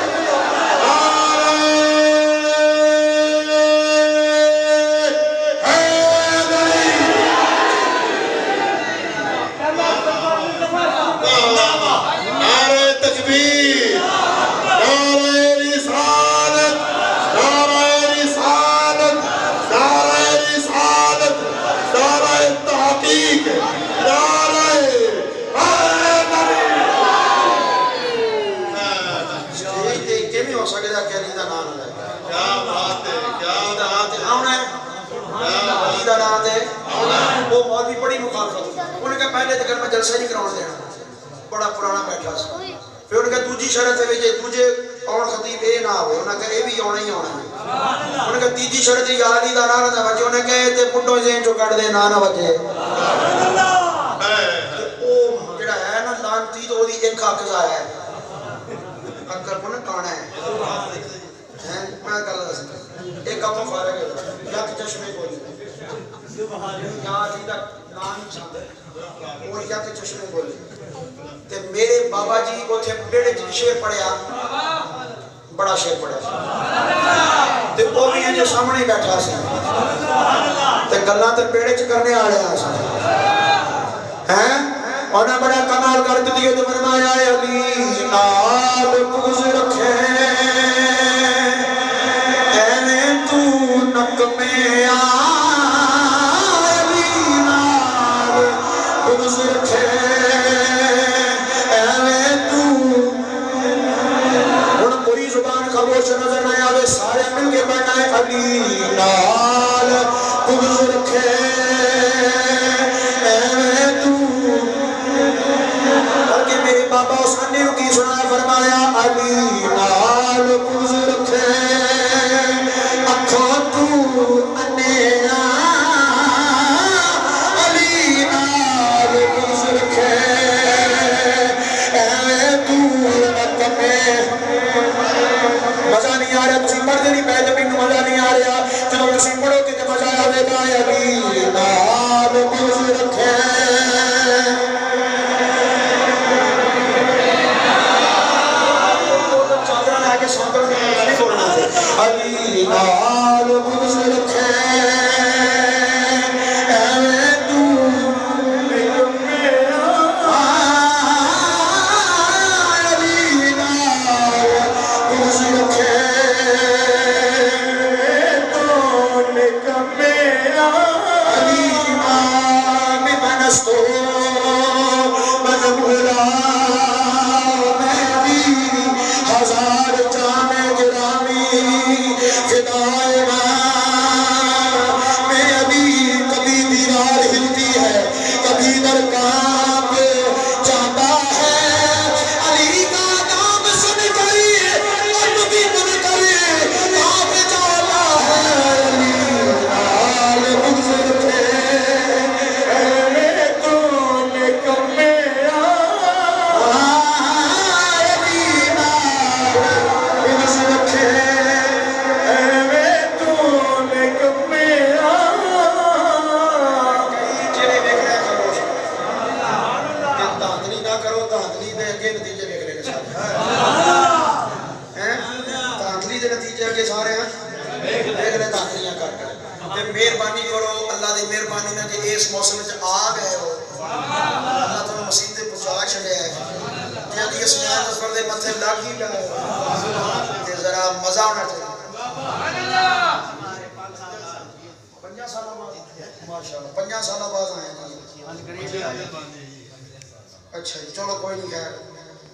جلسہ نہیں کراؤں دینا بڑا پرانا بیٹھا سا پھر انہوں نے کہا دوجی شرط ہے جے تجھے اور خطیب اے نہ ہوئے انہوں نے کہا اے بھی ہونا ہی ہونا ہے انہوں نے کہا تیجی شرط ہے یا علی دا نہ نہ بچے انہوں نے کہا تے پنڈوں زین جو کٹ دے نہ بچے او جڑا ہے نا لانتی تو دی ایک حقضہ ہے اکر کو نا کانا ہے میں کہا لگا سکتا ایک اپنا فارغ ہے یا کہ چشمے کو لی یا علی دا نام چاہتا ہے اور یا کہ چشمے بولے تے میرے بابا جی کو تھے بیڑے شیر پڑھیا بڑا شیر پڑھیا تے وہ بھی ہیں جو سامنے بیٹھا سی تے گلہ تے بیڑے چ کرنے آڑے آسا ہیں اور نہ بڑا کمال کرتے دیئے تو فرمایا علی نال پوز رکھے اینے تو نک میں نظر نہ آوے سارے مل کے بڑھنا ہے علی نال بغض رکھے اے تو بلکہ میرے بابا حسنی کی سنا فرمایا علی نال بغض رکھے اکھوں تو انینا علی نال بغض رکھے اے تو نکمے مزہ نہیں آ رہا تسی پڑھ دے نہیں پہلے بھی مزہ نہیں آ رہا جب تسی پڑھو کہ مزہ آوے گا علی نال بغض رکھے چادرہ لے کے سانکر نہیں بولنا علی نال بغض رکھے اچھا چلو کوئی نہیں خیر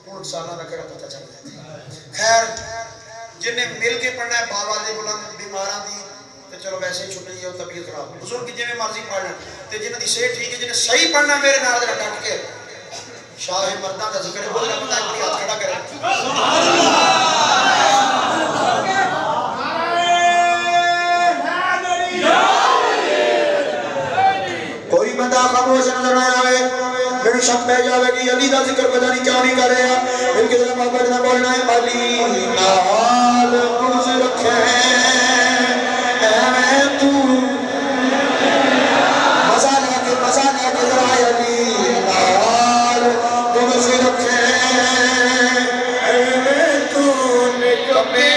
ان سالہ نہ کرا پتہ چل خیر جنہیں مل کے پڑھنا ہے بابا دے بلند بیماراں دی تے چلو ویسے ہی چھٹی ہے طبیعت خراب بزرگ جی میں مرضی پڑھ لیں تے جنہاں دی صحت ٹھیک ہے جنہیں صحیح پڑھنا میرے نال دے ڈٹ کے شاہ مرداں دا ذکر بول کے بندہ ایک ہاتھ کھڑا کرے کوئی بندہ خاموش نظر آیا ہے میرے شک پہ جاوے کہ علی دا ذکر پتہ نہیں کیوں نہیں کر رہے ہیں ان کے ذرا محبت نہ بولنا ہے علی نال بغض رکھے اے تو مزہ لے کے ذرا علی نال بغض رکھے اے تو نکمے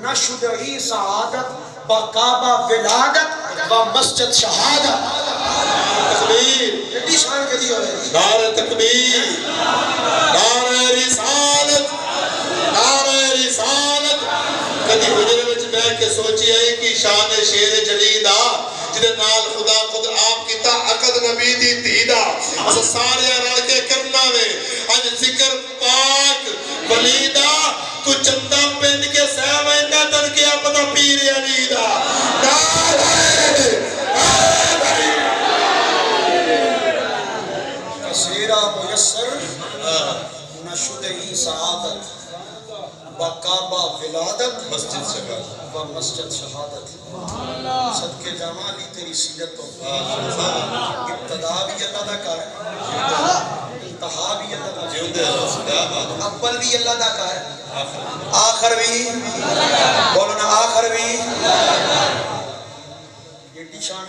نشدہی سعادت بقابہ ولادت و مسجد شہادت تکبیر یہ شان کے لیے نعرہ تکبیر نعرہ رسالت کدی حجرے وچ بیٹھ کے سوچی ہے کہ شان شیر جلیل جدے نال خدا خود آپ کی عقد نبی دی دیدہ اسا سارے رل کے کرنا وے اج ذکر پاک ولیدہ تو چندہ پہن کے سہوائندہ تن کے اپنا پیر علی دا کثیرہ میسر نشدہی سعادت بقابہ ولادت مسجد شہادت و مسجد شہادت صدقے جامع علی تیری سیرت تو ابتدا بھی اللہ دا کر انتہا بھی اللہ دا کر اول بھی اللہ دا کر آخر بھی بولنا آخر بھی ایڈی شان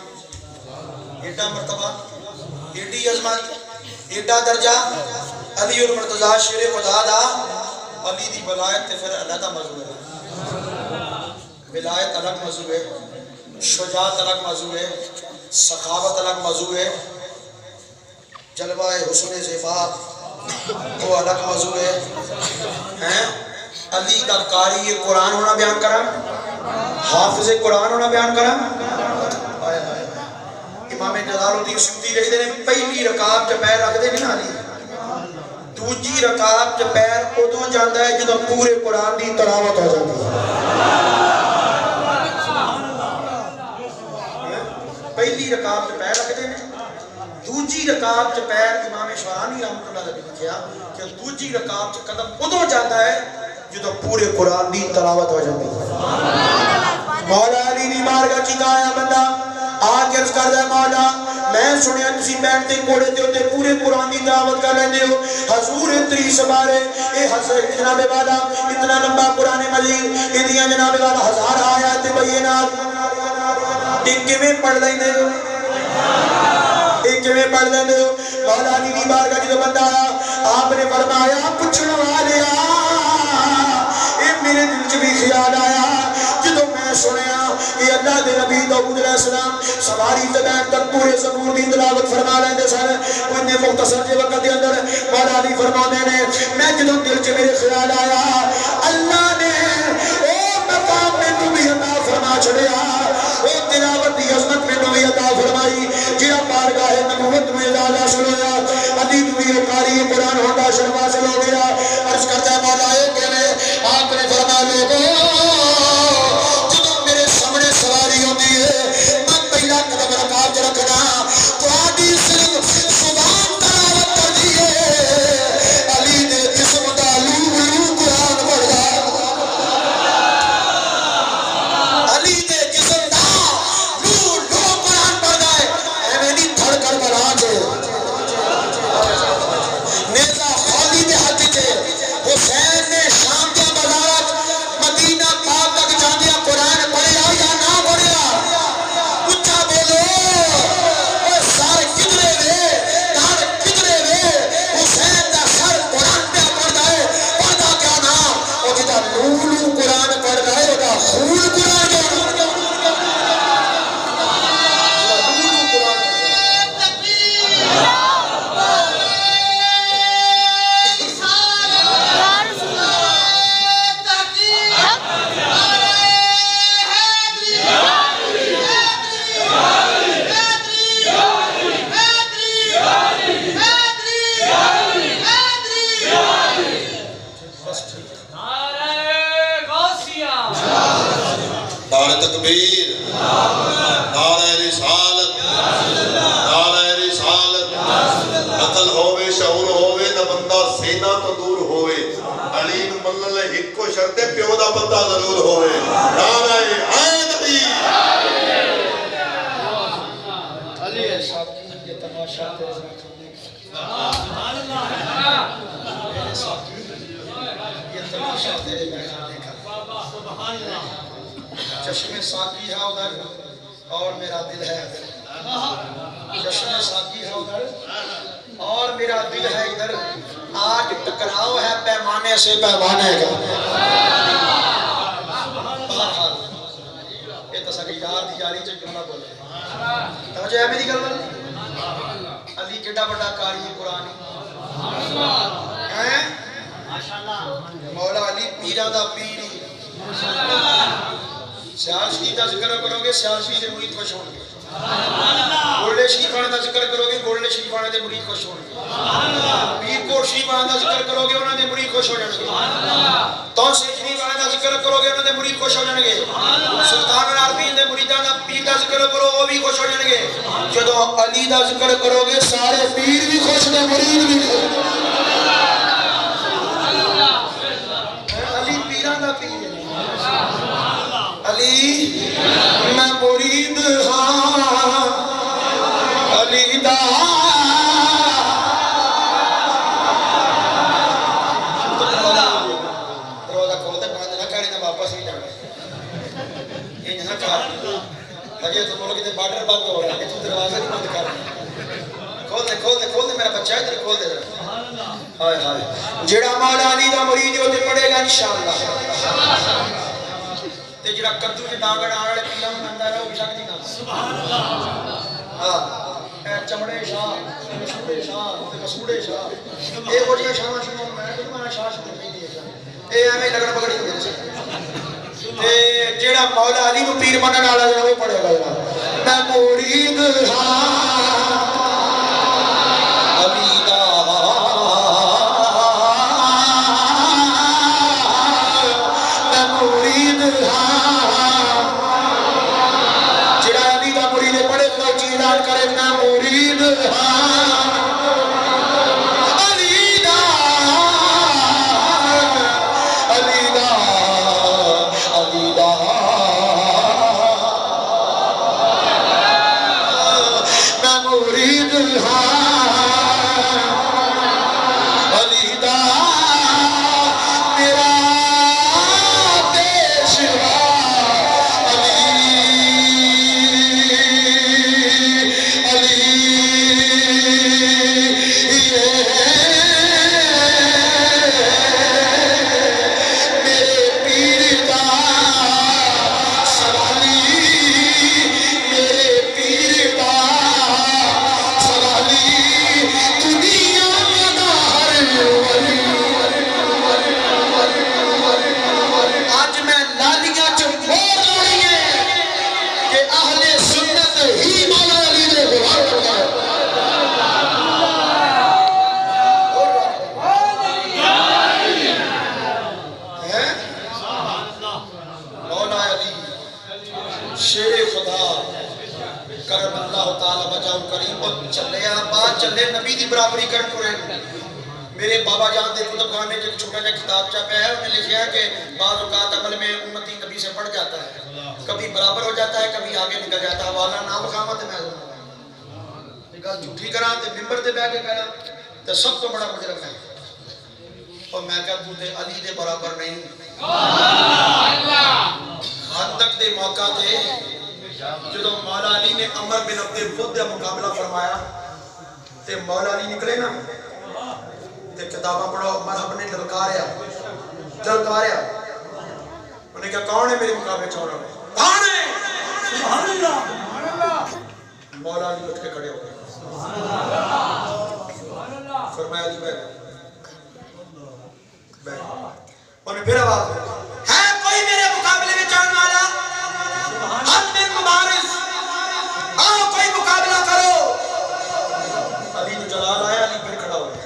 ایڈا مرتبہ ایڈی عظمت ایڈا درجہ علی اور مرتضی شیر خدا دا علی دی ولایت تے پھر علیحدہ موضوع ہے ولایت الگ موضوع ہے شجاعت الگ موضوع ہے سخاوت الگ موضوع ہے جلوہ حسن زیبا وہ الگ موضوع ہے علی کا قاری قرآن ہونا بیان کرا حافظ قرآن ہونا بیان کرا امام جلال الدین سیوطی لکھتے ہیں پہلی رکعت جو پیر رکھ دے نا علی دوجی رکعت جو پیر ادوں جاندہ ہے جدو پورے قرآن دی تلاوت ہو جاتی ہے پہلی رکعت جو پیر رکھ دے دوجی رکعت جو پیر امام شعرانی رحمت اللہ علیہ لکھیا کہ دوجی رکعت جو قدم ادوں جاندہ ہے جدو پورے قرآن دی تلاوت ہو جاتی ہے مولا علی دی بارگاہ چکا آیا بندہ آج عرض کر دے مولا میں سنیا تسی بیٹھتے کوڑے تے ہوتے پورے قرآن دی تلاوت کر لیندے ہو حضور 30 بارے اے حضرت جناب والا اتنا لمبا قرآن مجید ادیاں جناب والا 1000 آیات بینات ایک میں پڑھ لیندے ہو ایک میں پڑھ لیندے ہو مولا علی دی بارگاہ جدو بندہ آیا آپ نے فرمایا پچھڑ والیا اے میرے دل چ بھی خیال آیا میں سنیا کہ اللہ دے نبی داؤد علیہ السلام سواری تے بیٹھ کر پورے زبور دی تلاوت فرما لیندے سن انہیں مختصر جے وقت دے اندر مولا علی فرماندے نے میں جدوں دل چ میرے خیال آیا اللہ نے او مقام مینوں بھی عطا فرما چھڑیا او تلاوت دی عظمت مینوں بھی عطا فرمائی جڑا بارگاہ نبوت میں اعزاز حاصل ہویا علی نو بھی قاری قرآن ہوندا شرف حاصل ہو گیا عرض کرتا ہے مولا اے کہنے آپ نے فرمایا لوگوں جدوں میرے سامنے سواری ہوندی ہے میں پہلا قدم رکاب چ رکھنا تہاڈی صرف زبان تلاوت کر دی ہے علی دے جسم دا لو لو قرآن پڑھدا علی دے جسم دا لو لو قرآن پڑھدا ہے ایویں نہیں دھڑ کر بلا دے نیزہ خالی دے ہاتھ چ حسین نے شام کے بازارات مدینہ پاک تک جاندیا قرآن پڑھیا یا نہ پڑھیا اچھا بولو اے سر کدھرے وے دھڑ کدھرے وے حسین دا سر قرآن پہ پڑھدا ہے پڑھدا کیا نا او جدا لولو قرآن پڑھدا ہے او دا خون قرآن نعرہ تکبیر نعرہ رسالت نعرہ رسالت عقل ہووے شعور ہووے نہ بندہ سینہ تو دور ہووے علی نو منن لے ہکو شرط پیو دا بندہ ضرور ہووے نعرہ حیدری علی صاحب یہ تماشا سبحان اللہ میرے ساتھ یہ تماشا تیرے میں دیکھا سبحان اللہ چشم ساقی ہے ادھر اور میرا دل ہے ادھر چشم ساقی ہے ادھر اور میرا دل ہے ادھر آج ٹکراؤ ہے پیمانے سے پیمانے کا بہرحال یہ تصاقی یار دی جاری چاہ جملہ بولے توجہ ہے میری گل علی کڈا بڑا کاری قرآن ہیں مولا علی پیرہ دا پیری سیال شریف کا ذکر کرو گے سیال شریف سے مرید خوش ہوں گے گولڈے شریف آنے کا ذکر کرو گے گولڈے شریف آنے دے مرید خوش ہوں گے پیر کوٹ شریف آنے کا ذکر کرو گے انہوں نے مرید خوش ہو جانے گے توسیع شریف آنے کا ذکر کرو گے انہوں نے مرید خوش ہو جانے گے سلطان العارفین دے مریدان پیر کا ذکر کرو وہ بھی خوش ہو جانے گے جدو علی کا ذکر کرو گے سارے پیر بھی خوش نے مرید بھی علی پیران دا پیر علی میں مرید ہاں علی دا دروازہ کھولتے بند نہ کریں واپس نہیں جانا یہ نہ کر لگے تو ملک کے بارڈر بند ہو رہا ہے تو دروازہ نہیں بند کر کھول دے میرا بچہ ادھر کھول دے ہائے ہائے جڑا مولا علی دا مرید ہوتے پڑے گا انشاءاللہ تے جڑا کدو تے ڈانگڑ آنے والے پیروں میں مندا ہے وہ بھی شک نہیں کردا سبحان اللہ ہاں اے چمڑے شاہ تے مسوڑے شاہ تے مسوڑے شاہ اے وہ جی شاہ شنو میں تے مانا شاہ شنو نہیں دی اے ایویں لگن پکڑی ہوندے سے تے جڑا مولا علی نو پیر منن والا ہے وہ پڑھے گا میں مرید ہاں علی دا میں مرید ہاں جڑا علی دا مرید پڑھے تو اعلان کرے میں مرید ہاں علی دا علی دا علی دا میں مرید ہاں علی دا میرا پیشوا علی شیر خدا کرم اللہ تعالی بجاؤ کریم اور چلے آباد چلے نبی دی برابری کرن کو رہے میرے بابا جان دے کتب خانے جو چھوٹا جا کتاب چاپے ہے انہیں لکھیا ہے کہ بعض اوقات عمل میں امتی نبی سے بڑھ جاتا ہے کبھی برابر ہو جاتا ہے کبھی آگے نکل جاتا ہے والا نام خامت میں گل جھوٹی کرا تے ممبر تے بیٹھ کے کہنا تے سب تو بڑا مجرم ہے اور میں کہا تو تے علی دے برابر نہیں خندق دے موقع تے جو مولا علی نے عمر بن عبد الود کا مقابلہ فرمایا تے مولا علی نکلے نا تے کتاباں پڑھو مذہب نے للکاریا انہیں کہا کون ہے میرے مقابلے چھوڑا کون ہے سبحان اللہ مولا علی اٹھ کے کھڑے ہو گئے فرمایا علی بیٹھ انہیں پھر آواز ہے کوئی میرے مقابلے میں جان والا حد بن مبارز آؤ کوئی مقابلہ کرو علی تو جلال آیا علی پھر کھڑا ہو گیا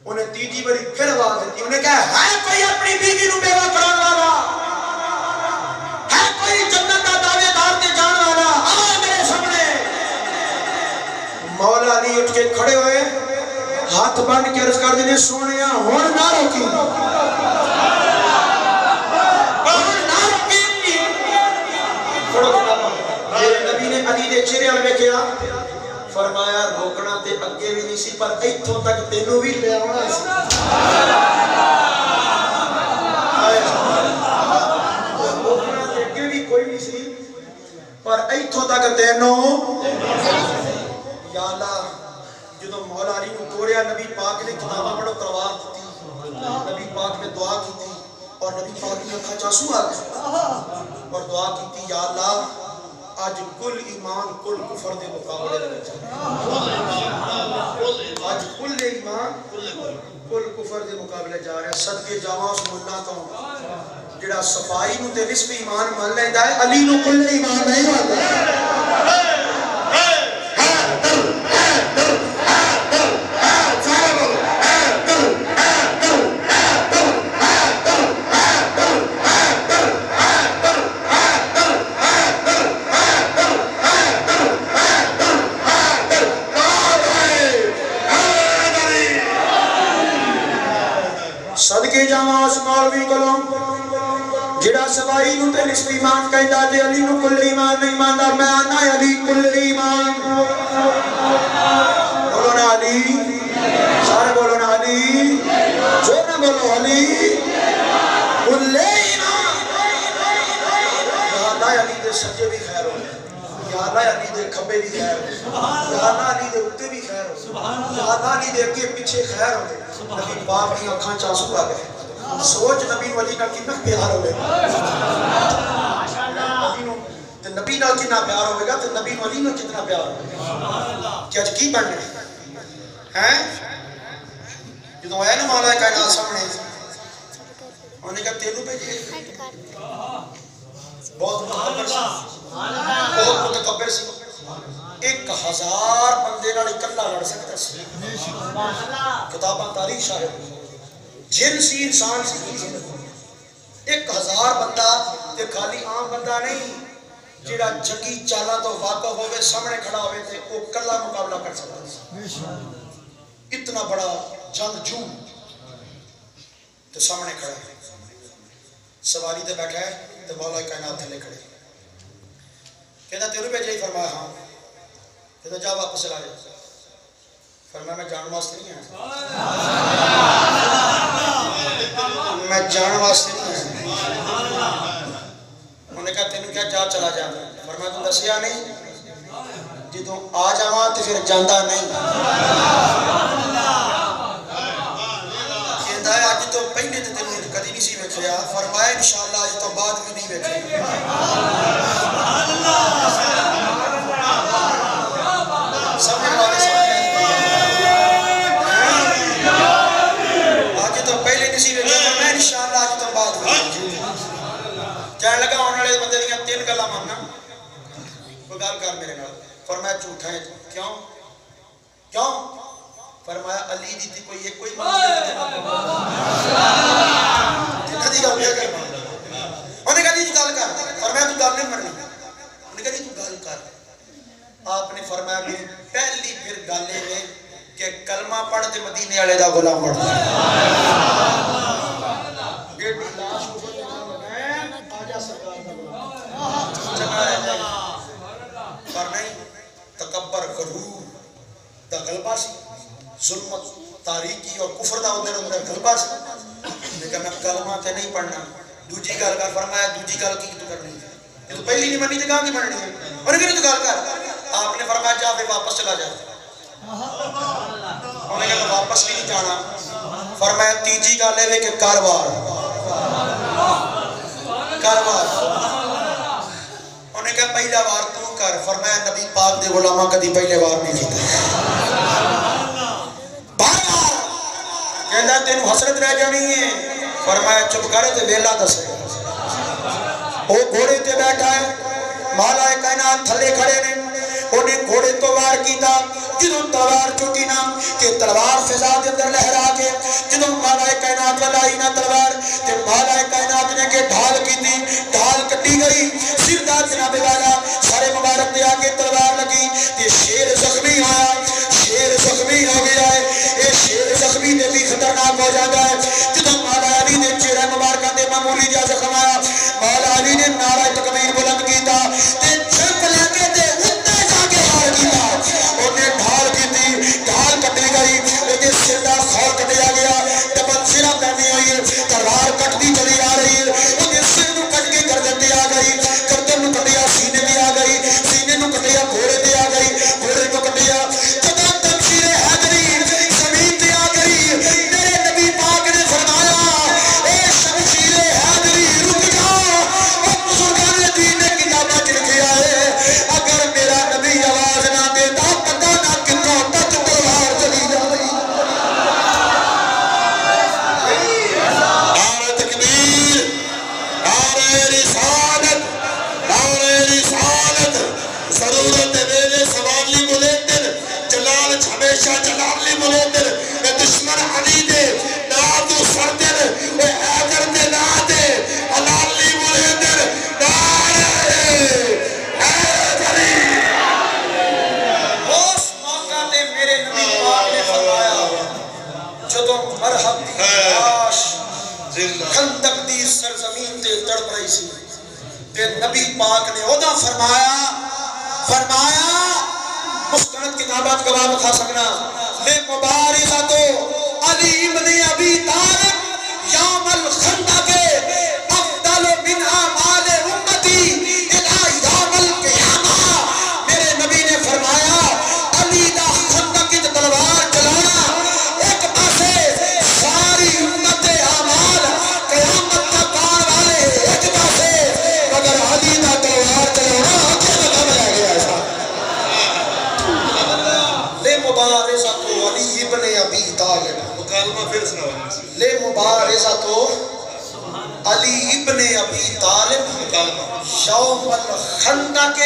انہیں تیجی بری پھر آواز دیتی انہیں کہا ہے کوئی اپنی بیوی نو بیوہ کران والا ہے کوئی جنت کا دعوے دار دے جان والا آؤ میرے سامنے مولا علی اٹھ کے کھڑے ہوئے ہاتھ بند کے عرض کر دینے سونیا ہون نہ روکی نبی نے علی دے چہرے والے کیا فرمایا روکنا تے اگے بھی نہیں سی پر ایتھوں تک تینوں بھی لے آنا سی روکنا تے اگے بھی کوئی نہیں سی پر ایتھوں تک تینوں یا اللہ جدو مولا علی کو کوڑیا نبی پاک نے کتابہ پڑھو تلوار دیتی نبی پاک نے دعا کی تھی اور نبی پاک نے اکھا چاسو آ گیا اور دعا کی تھی یا اللہ آج کل ایمان کل کفر دے مقابلے لگے جا آج کل ایمان کل کفر دے مقابلے جا رہے ہیں صدقے جاواں اس ملہ تو جڑا صفائی نو تے نسب ایمان مان لیندہ ہے علی نو کل ایمان نہیں مانتا ہے صدقے جاواں اس مولوی کلوں جڑا سوائی نو تے نسب ایمان کہندا تے علی نو کل ایمان نہیں ماندا میں آنا علی کل ایمان بولو نا علی سارے بولو نا علی جو نہ بولو علی کل ایمان یا اللہ علی دے سجے بھی خیر ہو یا اللہ علی دے کھبے بھی خیر ہو یا اللہ علی دے اتے بھی خیر ہو یا اللہ علی دے اگے پیچھے خیر ہو نبی پاک کی اکھاں چانسو آ گئے سوچ نبی ولی نہ کتنا پیار ہوئے نبی نہ کتنا پیار ہوئے گا تو نبی ولی نہ کتنا پیار ہوئے کیا آج کی بننے ہیں جدو آیا نا مولا کائنات سامنے انہوں نے کہا تیلو پہ جی بہت متکبر سی 1000 بندے نال اکلا لڑ سکتا سی کتاباں تاریخ شاہد جن سی انسان سی 1000 بندہ تے خالی عام بندہ نہیں جڑا جنگی چالا تو واقع ہوئے سامنے کھڑا ہوئے تھے وہ کلا مقابلہ کر سکتا سی اتنا بڑا جنگ جو تے سامنے کھڑا ہے سواری تے بیٹھا ہے تے مولا کائنات تھلے کھڑے کہتا تیرے پہ جائی فرمایا ہاں کہتا جا واپس چلا جائے فرمایا میں جان واسطے نہیں ہے میں جان واسطے نہیں ہے انہوں نے کہا تینوں کیا جا چلا جا فرمایا تو دسیا نہیں جدوں آ جاواں تے پھر جاندہ نہیں کہتا ہے آج تو پہلے تے تینوں کدی نہیں سی ویکھیا فرمایا انشاءاللہ آج تو بعد بھی نہیں ویکھیا سمجھ والے آج تو پہلے نہیں سی ویکھیا میں انشاءاللہ آج تو بعد بھی کہنے لگا ہونے والے بندے دیاں 3 گلاں ماننا کوئی گل کر میرے نال فرمایا جھوٹا ہے کیوں کیوں فرمایا علی دی تھی کوئی ایک کوئی دی گل کیا کرنا انہیں کہا جی گل کر فرمایا تو گل نہیں مننی انہیں کہا جی تو گل کر آپ نے فرمایا میری پہلی پھر گل ہے کہ کلمہ پڑھ دے مدینے والے دا غلام بن جائے بیٹی لاش کو بندے نہ لگائیں آجا سرکار دا غلام چنگا رہ جائے پر نہیں تکبر غرور دا غلبہ سی ظلمت تاریکی اور کفر دا اندر غلبہ سی لیکن میں کلمہ تے نہیں پڑھنا دوجی گل کر فرمایا دوجی گل کی تو کرنی ہے یہ تو پہلی نہیں منی تے کہاں کی مننی ہے اور کہ تو گل کر آپ نے فرمایا جا پھر واپس چلا جا انہیں کہا واپس بھی نہیں جانا فرمایا تیجی گل ہے کہ کاروار انہیں کہا پہلا وار تو کر فرمایا نبی پاک دے غلامہ کدی پہلے وار نہیں کیتا بار کہنا تینوں حسرت رہ جانی ہے فرمایا چپ کرے تے ویلا دسے وہ گھوڑے تے بیٹھا ہے مولا کائنات تھلے کھڑے نے انہیں گھوڑے تو وار کیتا جدوں تلوار چکی نا کہ تلوار فضا دے اندر لہرا کے جدوں مولا کائنات ولائی نا تلوار تے مولا کائنات نے کہ ڈھال کی تھی ڈھال کٹی گئی سر دا جناب والا سارے مبارک دے آگے تلوار لگی تے شیر زخمی آیا شیر زخمی ہو گیا ہے اے شیر زخمی نے بھی خطرناک ہو جاتا ہے جدوں مولا علی نے چہرہ مبارکہ دے معمولی جا زخم آیا مولا علی نے نعرہ تکبیر بلند کیتا تے جھپ لے کے تے اتے جا کے ہار کیتا انہیں ڈھال کی تھی ڈھال کٹی گئی لیکن سردہ خور کٹیا گیا ڈبل سرہ پہنی ہوئی ہے تلوار کٹتی چلی آ رہی ہے انہیں سر نو کٹ کے گردن دے آ گئی گردن نو کٹیا سینے دے آ گئی سینے نو کٹیا گھوڑے دے آ گئی گھوڑے کو کٹیا جدوں تمشیر حیدری زمین دے آ گئی میرے نبی پاک نے فرمایا اے شمشیر حیدری رک جا اور بزرگان دین نے کتابہ چل گیا ہے اگر میرا نبی آواز نہ دیتا پتہ نہ کتوں تک تلوار چلی جا رہی نعرہ تکبیر نعرہ رسالت ضرورت میرے سوالی ملیندر جلال ہمیشہ جلالی ملیندر میں دشمن علی دے نادو سردر میں حیدر دے نادے علالی ملیندر نعرہ حیدری اس موقع دے میرے نبی پاک نے فرمایا جدوں مرحب دی لاش خندق دی سرزمین تے تڑپ رہی سی تے نبی پاک نے اودا فرمایا مستند کتابات گواہ بتا سکنا لے مبارزہ تو علی ابن ابی طالب یوم الخندق افضل من اعمال امتی الى یوم القیامہ میرے نبی نے فرمایا علی دا خندق کی تلوار چلانا ایک پاسے ساری امت اعمال قیامت تک آنے والے ایک پاسے مگر علی دا تلوار چلانا مبارزہ تو علی ابن ابی طالب مکالمہ پھر سناؤ لے مبارزہ تو علی ابن ابی طالب یوم الخندق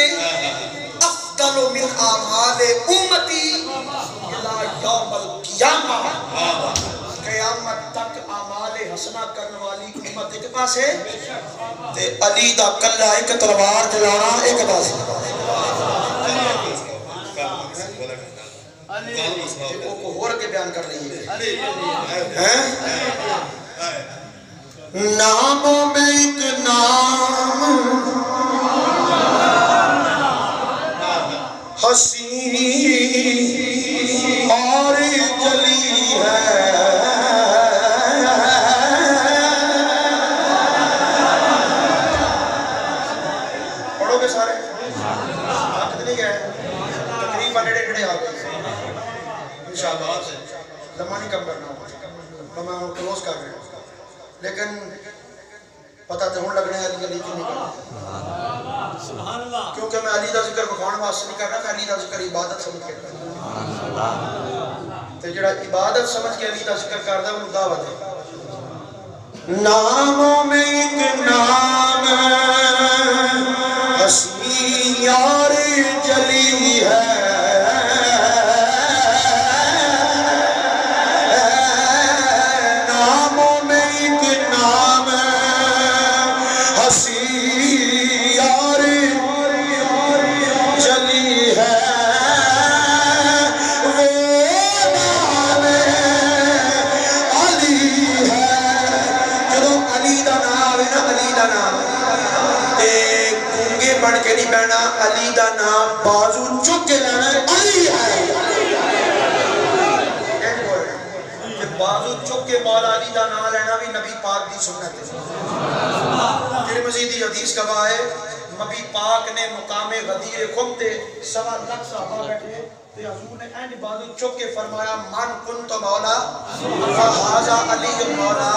افضل من اعمال امتی الى یوم القیامہ قیامت تک اعمال حسنہ کرنے والی امت ایک پاس ہے تے علی دا کلہ ایک تلوار جلانا ایک پاس ہے کو ہور کے بیان کر رہی ہے ناموں میں ایک نام حسین اور جلی ہے پڑھو گے سارے کتنی گئے تقریباً ڈیڑھ آ گئے انشاءاللہ لمحہ نہیں کم کرنا تو میں کلوز کر رہے ہوں لیکن پتہ تو ہون لگنے علی علی کی نہیں کرنا کیونکہ میں علی دا ذکر بخوان واسطے نہیں کرنا میں علی دا ذکر عبادت سمجھ کے کرنا تو جڑا عبادت سمجھ کے علی دا ذکر کردا وہ دعوت ہے ناموں میں ایک نام حسین یار جلی ہے ناموں میں ایک نام بازو چک کے مولا علی دا نام لینا بھی نبی پاک دی سنت ہے. ترمذی دی حدیث گواہ ہے نبی پاک نے مقام غدیر خم تے 1.25 لاکھ صحابہ بیٹھے تے حضور نے اینڈ بازو چک کے فرمایا من کنت مولا فہذا علی مولا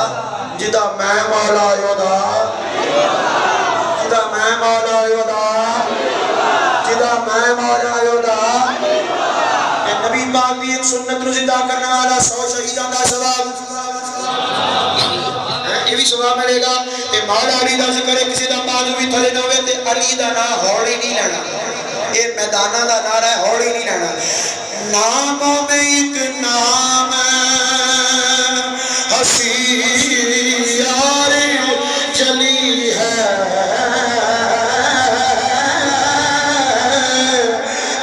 جدا میں مولا یودا جدا میں مولا یودا جدا میں مولا یودا. نبی پاک دی ایک سنت نو زندہ کرنے والا 100 شہیدان دا ثواب یہ بھی ثواب ملے گا. تے مولا علی دا ذکر ہے کسی دا بازو بھی تھلے نہ ہوئے تے علی دا نام ہوڑی نہیں لینا. یہ میدانہ دا نعرہ ہے ہوڑی نہیں لینا. ناموں میں ایک نام ہسی یار جلی ہے.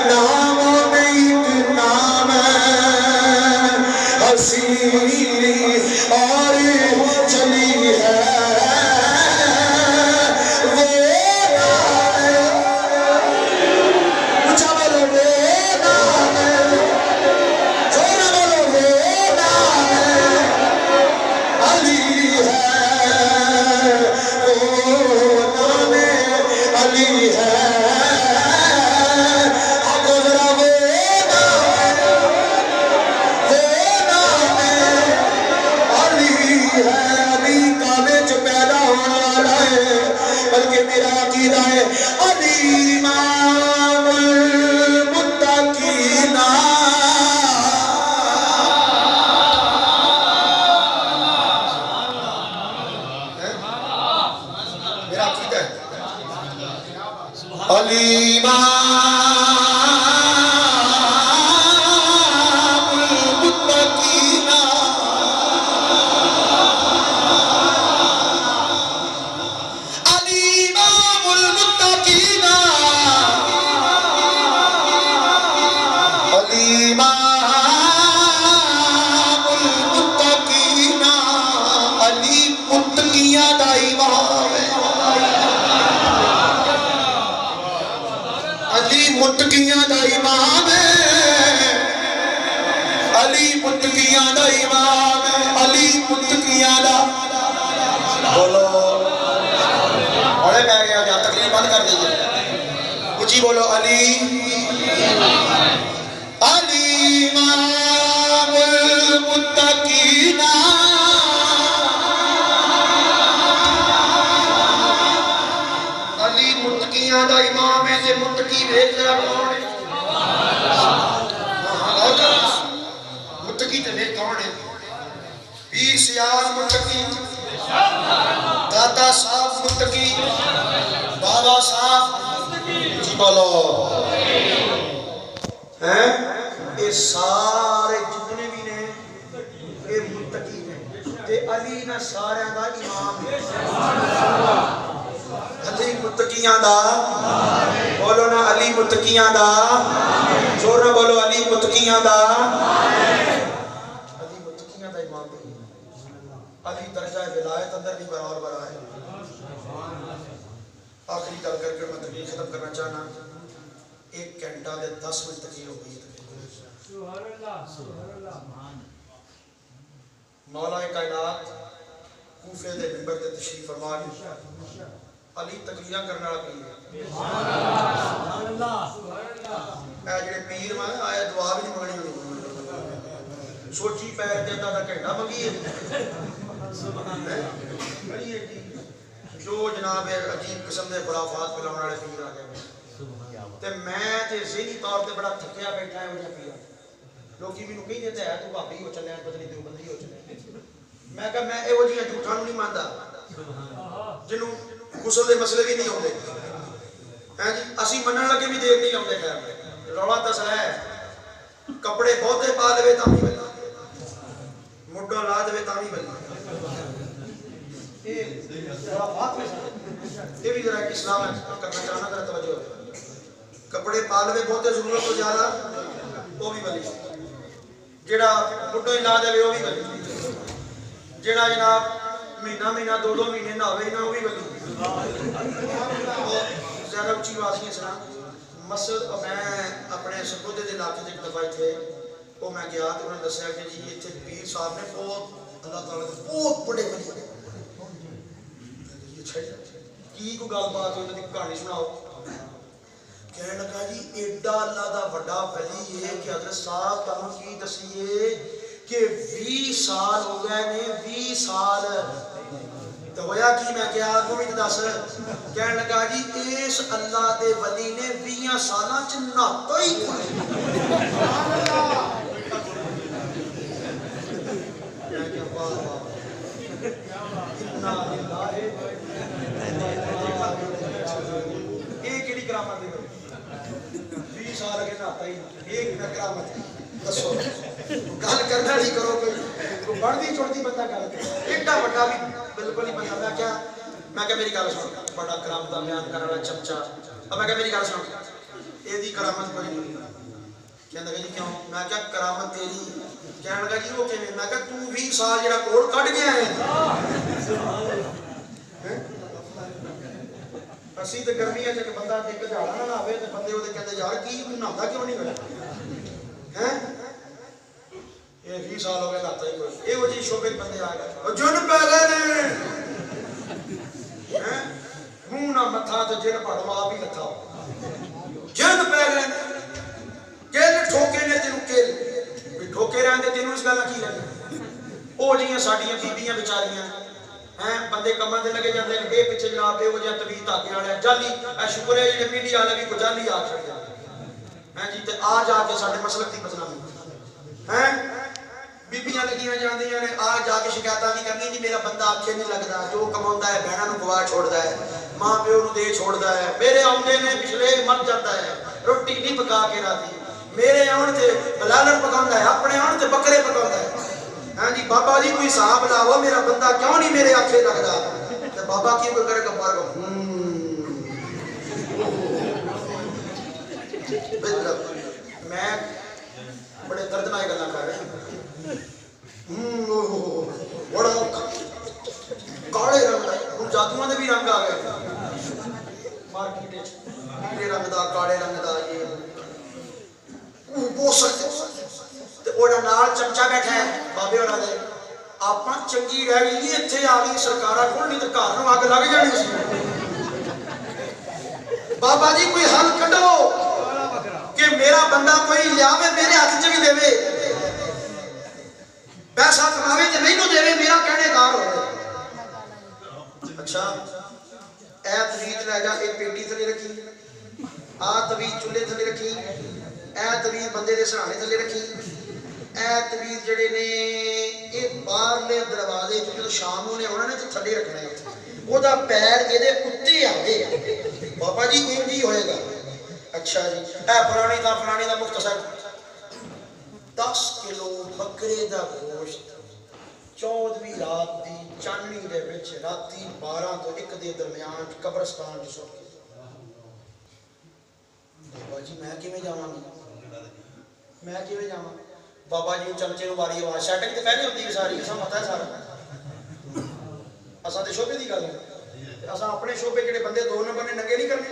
ناموں میں ایک نام ہسی اور جلی ہے. متقیاں دا امام ہے علی متقیاں دا امام ہے علی متقیاں دا بولو بڑے میں گیا جہاں تقریر بند کر دیجئے کچھ ہی بولو علی علی امام المتقین علی متقیاں دا امام ہے سے متقی بھیج رہا کون ہے متقی تے بھیج کون ہے پیر سیاض متقی داتا صاحب متقی بابا صاحب جی بولو یہ سارے جتنے بھی نے یہ متقی ہیں تے علی نہ سارے دا امام ہے علی متقیاں دا بولو نا علی متقیاں دا زور نہ بولو علی متقیاں دا علی متقیاں دا امام ہے علی درجہ ولایت اندر بھی برابر برا ہے آخری گل کر کے میں تقریر ختم کرنا چاہنا 1 گھنٹہ دے 10 منٹ تقریر ہو گئی سبحان اللہ سبحان اللہ مولا کائنات کوفے دے منبر تے تشریف فرما علی تقریراں کرنے والا پیر سبحان اللہ سبحان اللہ اے جڑے پیر میں آیا دعا بھی نہیں منگنی سوچی پیر تے دا گھنٹہ منگی ہے سبحان اللہ جو جناب عجیب قسم دے خرافات پھیلانے والے پیر آ گئے تے میں تے ذہنی طور تے بڑا تھکیا بیٹھا ہے وہ پیر لوکی مینوں کہندے تے ہے تو بھابی ہو چلے پتہ نہیں دیوبندی ہو چلے میں کہا میں ایہو جیاں جھوٹاں نہیں ماندا جنوں غسل دے مسئلے بھی نہیں ہوندے ہیں جی اسی منن لگے بھی دیر نہیں آوندے خیر رولا دس ہے کپڑے بہتے پا لے تاں بھی بنا مڈا لا دے تاں بھی بنا یہ ذرا بات میں یہ بھی ذرا اسلام کرنا چاہنا ذرا توجہ کپڑے پا لے بہتے ضرورت تو زیادہ وہ بھی بلی جڑا مڈا لا دے وہ بھی بلی جڑا جناب مہینہ مہینہ 2 مہینے نہ ہوئے نہ وہ بھی بلی زیادہ اچھی بات نہیں سنا مسجد میں اپنے سرگودے دے علاقے تے دفعہ تھے وہ میں گیا تو انہوں نے دسیا کہ جی اتنے پیر صاحب نے بہت اللہ تعالیٰ کے بہت بڑے ولی بنے کی کوئی گل بات ہوئی انہوں نے کہانی سناؤ کہنے لگا جی ایڈا اللہ دا بڑا ولی ہے کہ حضرت صاحب تمہیں کی دسیے کہ 20 سال ہو گئے نے 20 سال تو ہویا کی میں کیا کو بھی دس کہنے لگا جی اس اللہ دے ولی نے 20 سالاں چ نہاتا ہی کوئی میں کیا بات ایک کیڑی کرامت ہے 20 سال کے نہاتا ہی ایک کرامت ہے دسو گل کرنا نہیں کرو کوئی بڑھتی چھوڑتی بندہ گل کرے ایڈا بڑا بھی بالکل ہی بندہ میں کیا میری گل سن بڑا کرامت بیان کرنے والا چمچا اب میں کیا میری گل سن یہ کرامت کوئی نہیں کہنے لگا جی کیوں میں کیا کرامت تیری کہنے لگا جی وہ کیویں میں کہا تو 20 سال جڑا کوڑ کٹ گیا ہے اسی تے گرمی ہے کہ بندہ ایک دہاڑا نہ آوے تے بندے وہ کہتے یار کی تو نہاتا کیوں نہیں ہویا ہیں یہ 20 سال ہو گئے نہاتا ہی کوئی یہ وہ جی شعبے بندے آ گئے اور جن پہ گئے نے منہ نہ متھا تو جن پڑھو آپ ہی لکھا جن پہ گئے نے کل ٹھوکے نے تینوں کل ٹھوکے رہندے تینوں اس گل کی لگی وہ جیاں ساڈیاں بیبییاں بیچاریاں ہیں بندے کماں تے لگے جاندے نے اے پیچھے جناب اے وجہ طویل دھاگے والے جعلی اے شکر ہے جڑے میڈیا والے بھی کو جعلی آ چھڑ جاندے ہیں جی تے آ جا کے ساڈے مسلک دی بدنامی ہیں بیبییاں لگیاں جاندیاں نے آ جا کے شکایتاں کی کرنی جی میرا بندہ آکھے نہیں لگدا جو کماوندا ہے بہناں نوں گوا چھوڑدا ہے ماں پیو نوں دے چھوڑدا ہے میرے آوندے نے پچھلے مر جاندا ہے روٹی نہیں پکا کے راتی میرے آن تے بلالر پکاوندا ہے اپنے آن تے بکرے پکاوندا ہے ہاں جی بابا جی کوئی حساب لاؤ میرا بندہ کیوں نہیں میرے آنکھیں لگدا تے بابا کی کوئی کرے گا بار کو میں بڑے دردناک گلاں کر رہا بڑا کالے رنگ دا ہن جادوؤں دے بھی رنگ آ گئے مارکیٹ وچ پیلے رنگ دا کالے رنگ دا یہ وہ سکتے تے اوڑا نال چمچا بیٹھا ہے بابے ہوراں دے آپاں چنگی رہ گئی ایتھے آ گئی سرکاراں کول نہیں تے گھر نوں اگ لگ جانی سی بابا جی کوئی حل کڈو کہ میرا بندہ کوئی لیاوے میرے ہاتھ چ بھی دے پیسہ کماوے تے نہیں نو دے میرا کہنے کار ہوے اچھا اے تویز لے جا ایک پیٹی تھلے رکھی آ تویز چولہے تھلے رکھی اے تویز بندے دے سرانے تھلے رکھی اے تویز جڑے نے اے باہرلے دروازے جو شام نوں نے انہاں نے تے تھلے رکھنا ہے او دا پیر اے دے اُتے آوے بابا جی انج ہی ہوئے گا اچھا جی اے فلانی دا مختصر 10 کلو بکرے دا گوشت 14ویں رات دی چاننی دے وچ راتی 12 تو 1 دے درمیان قبرستان وچ سو بابا جی میں کیویں جاواں بابا جی چمچے نوں ماری آواز سیٹنگ تے پہلے ہوندی ہے ساری اساں پتہ ہے سارا اساں تے شعبے دی گل ہے اساں اپنے شعبے جڑے بندے 2 نمبر نے ننگے نہیں کرنے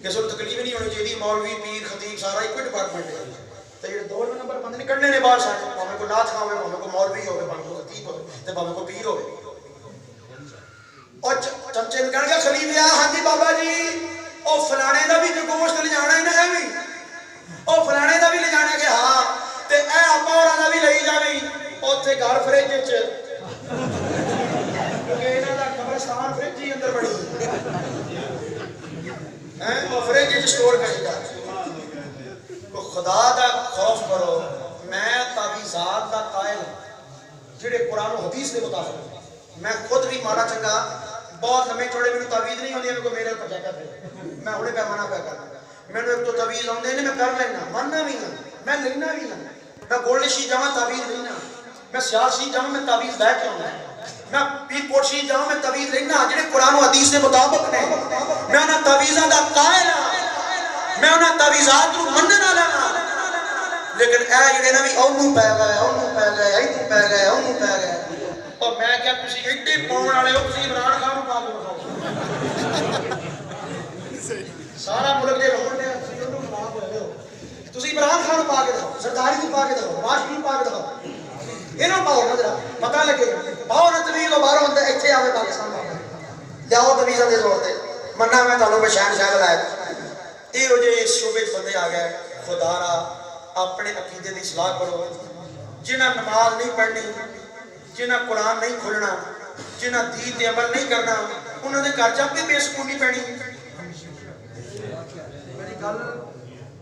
کسے نوں تکلیف نہیں ہونی چاہیے مولوی پیر خطیب سارا ایک ڈپارٹمنٹ ہے تے جڑے 2 نمبر بندے نہیں کڈنے نے باہر سارے بھاویں کوئی نعت ہوے بھاویں کوئی مولوی ہوے بھاویں کوئی خطیب ہوے تے بھاویں کوئی پیر ہوے اور چمچے نوں کہن گے خلیفہ ہاں جی بابا جی او فلانے دا بھی گوشت لے جانا ہے نا ایویں او فلانے دا بھی لے جانا کہ ہاں تے اے آپا ہوراں دا بھی لئی جاویں اوتھے گھر فریج وچ کہ انہاں دا قبرستان فریج ہی اندر بڑی ہیں او فریج وچ سٹور کرے گا کو خدا دا خوف کرو میں تعویذات دا قائل جڑے قرآن و حدیث دے مطابق میں خود بھی ماڑا چنگا بہت لمے چوڑے میرے تعویذ نہیں ہوندی میں میرے پر جاتا پھر میں ہنے پیمانہ پہ کرنا مینوں ایک تو تعویذ آندے نے میں کر لینا ماننا بھی ہاں میں لینا بھی ہاں میں گولڈ شی جاواں تعویذ لینا میں سیاسی جاواں میں تعویذ لے کے آنا میں پیر پورشی جاواں میں تعویذ لینا جڑے قرآن و حدیث دے مطابق نے میں انہاں تعویذاں دا قائل ہاں میں انہاں تعویذات نوں منن والا ہاں لیکن اے جڑے نا بھی اونوں پے گئے اینوں پے گئے اونوں پے گئے اور میں کیا تسی ایڈے پاون والے ہو تسی عمران خان نوں پا کے بتاؤ سارا ملک دے رون دے تسی اونوں خلاف ہوئے ہو تسی عمران خان پا کے دکھاؤ، زرداری کو پا کے دکھاؤ، نواز شریف پا کے دکھاؤ، انہوں پاؤ نا ذرا پتہ لگے پاؤ نا تویز وہ باہر ہوتا ہے اتنے آوے پاکستان پاؤ لیاؤ تویزہ دے زور دے مننا میں تانوں پہ شہن شاہ لائے یہ ہو جائے اس شعبے بندے آ گئے خدا را اپنے عقیدے کی اصلاح کرو جنہ نماز نہیں پڑھنی جنہ قرآن نہیں کھلنا جنہ دین تے عمل نہیں کرنا انہوں نے گھر جا کے بے سکونی پڑنی میری گل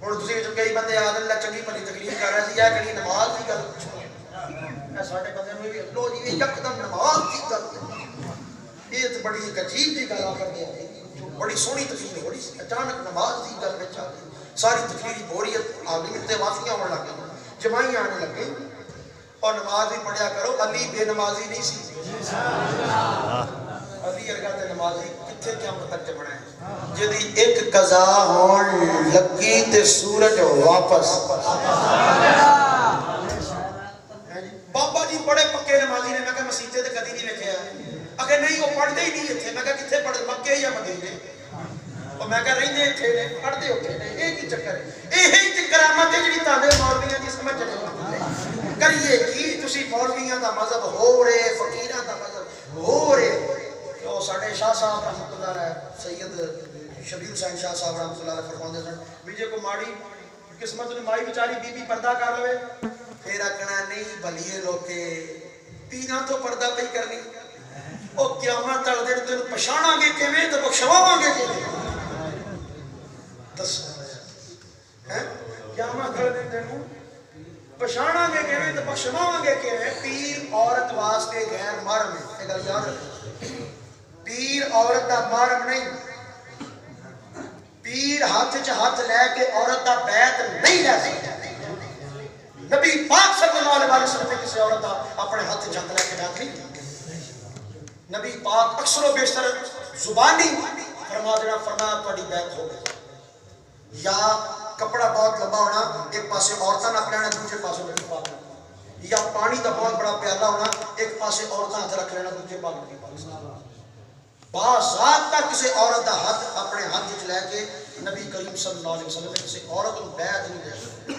ہن تسی جو کئی بندے آ اللہ چنگی بھلی تقریر کر رہے سی یا کڑی نماز دی گل اے ساڈے بندے نوں بھی لو جی یکدم نماز دی گل یہ تے بڑی عجیب جی گل کر گیا بڑی سونی تقریر ہو رہی اچانک نماز دی گل وچ آ گئی ساری تقریر بوریت آ گئی تے واسیاں ہون لگ گئی جمائیاں آنے لگ گئی اور نماز بھی پڑھیا کرو علی بے نمازی نہیں سی علی ارگا تے نمازی کتھے قیامت تک جمنا ہے جدی ایک قضا ہون لگی تے سورج واپس بابا جی بڑے پکے نمازی نے میں کہا مسیتے تے کدی نہیں لکھیا اگر نہیں وہ پڑھتے ہی نہیں اتنے میں کہا کتھے پڑھ مکے یا مدینے اور میں کہا رہندے اتنے نے پڑھتے ہوتے نے ایک ہی چکر ہے یہی تے کرامت ہے جڑی تانے مولویاں دی سمجھ نہیں کریے کی تسی مولویاں دا مذہب ہو رہے فقیراں دا مذہب ہو رہے تو ساڈے شاہ صاحب رحمۃ اللہ علیہ سید شبیر حسین شاہ صاحب رحمۃ اللہ علیہ فرماندے سن بھی جے کو ماڑی قسمت نوں مائی بیچاری بی بی پردہ کر لوے پھر آکھنا نہیں بھلیے لوکے پینا تو پردہ پئی کرنی او قیامت تک دے تینوں پہچاناں گے کیویں تے بخشواواں گے کیویں دس ہیں قیامت تک دے تینوں پہچاناں گے کیویں تے بخشواواں گے کیویں پیر عورت واسطے غیر محرم ہے یہ گل یاد رکھو پیر عورت دا محرم نہیں پیر ہاتھ چ ہاتھ لے کے عورت دا بیعت نہیں لے سکتا نبی پاک صلی اللہ علیہ وسلم نے کسی عورت دا اپنے ہاتھ چ ہاتھ لے کے بیعت نہیں نبی پاک اکثر و بیشتر زبانی فرما دینا فرمایا تہاڈی بیعت ہو گئی یا کپڑا بہت لمبا ہونا ایک پاسے عورتاں نہ لینا دوسرے پاسے نبی پاک یا پانی دا بہت بڑا پیالہ ہونا ایک پاسے عورتاں ہاتھ رکھ لینا دوسرے پاک نبی پاک بازات تک کسی عورت دا ہاتھ اپنے ہاتھ وچ لے کے نبی کریم صلی اللہ علیہ وسلم نے کسی عورت نوں بیعت نہیں دے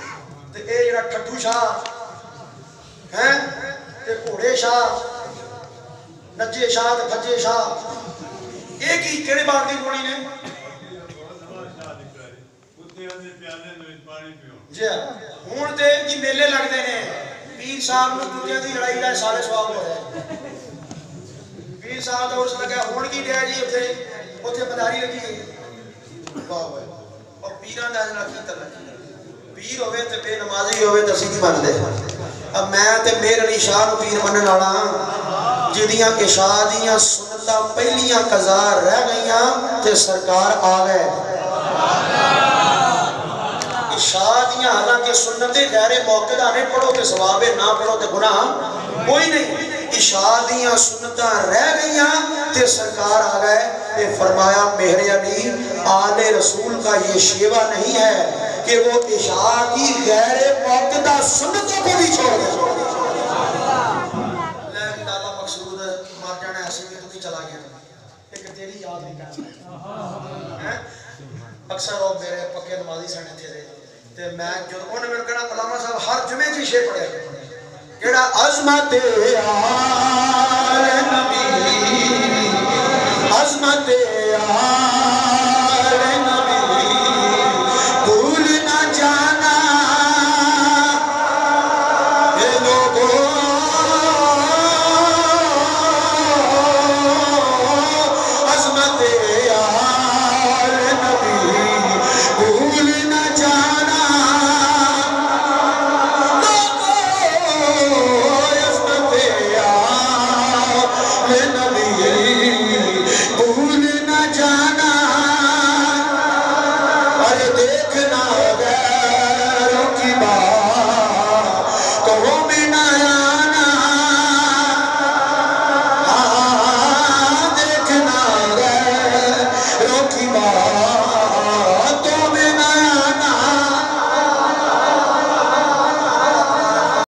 تے اے جڑا ٹھٹو شاہ ہیں تے گھوڑے شاہ نچے شاہ تے بھجے شاہ یہ کی کہڑے بات دی گولی نے جی ہوں تے جی میلے لگتے ہیں پیر صاحب نوں دنیا دی لڑائی دا سارے سواب ہو رہا ہے پیر صاحب دا اس لگا ہون کی دیا جی اتنے مداری لگی گئی اور پیراں دا جڑا کی تر پیر ہوئے تے بے نمازی ہوئے تے اسی نہیں منتے اب میں تے میر علی شاہ نوں پیر منن والا جدیاں عشاء دیاں سنتاں پہلیاں قضا رہ گئیاں تے سرکار آ گئے عشاء دیاں حالانکہ سنتیں غیر موقعہ نہیں پڑھو تے ثواب ہے نہ پڑھو تے گناہ کوئی نہیں عشاء دیاں سنتاں رہ گئیاں تے سرکار آ گئے یہ فرمایا مہر علی آل رسول کا یہ شیوہ نہیں ہے کہ وہ عشاء کی غیر موقعہ سنتوں کو بھی چھوڑ دے لیکن اللہ مقصود مار جانا ایسے بھی تو چلا گیا ایک تیری یاد نہیں کرنا اکثر وہ میرے پکے نمازی سنے تھے تے میں جو انہوں نے کہنا علامہ صاحب ہر جمعے جی شعر پڑھے کیڑا عظمت آل نبی عظمت آل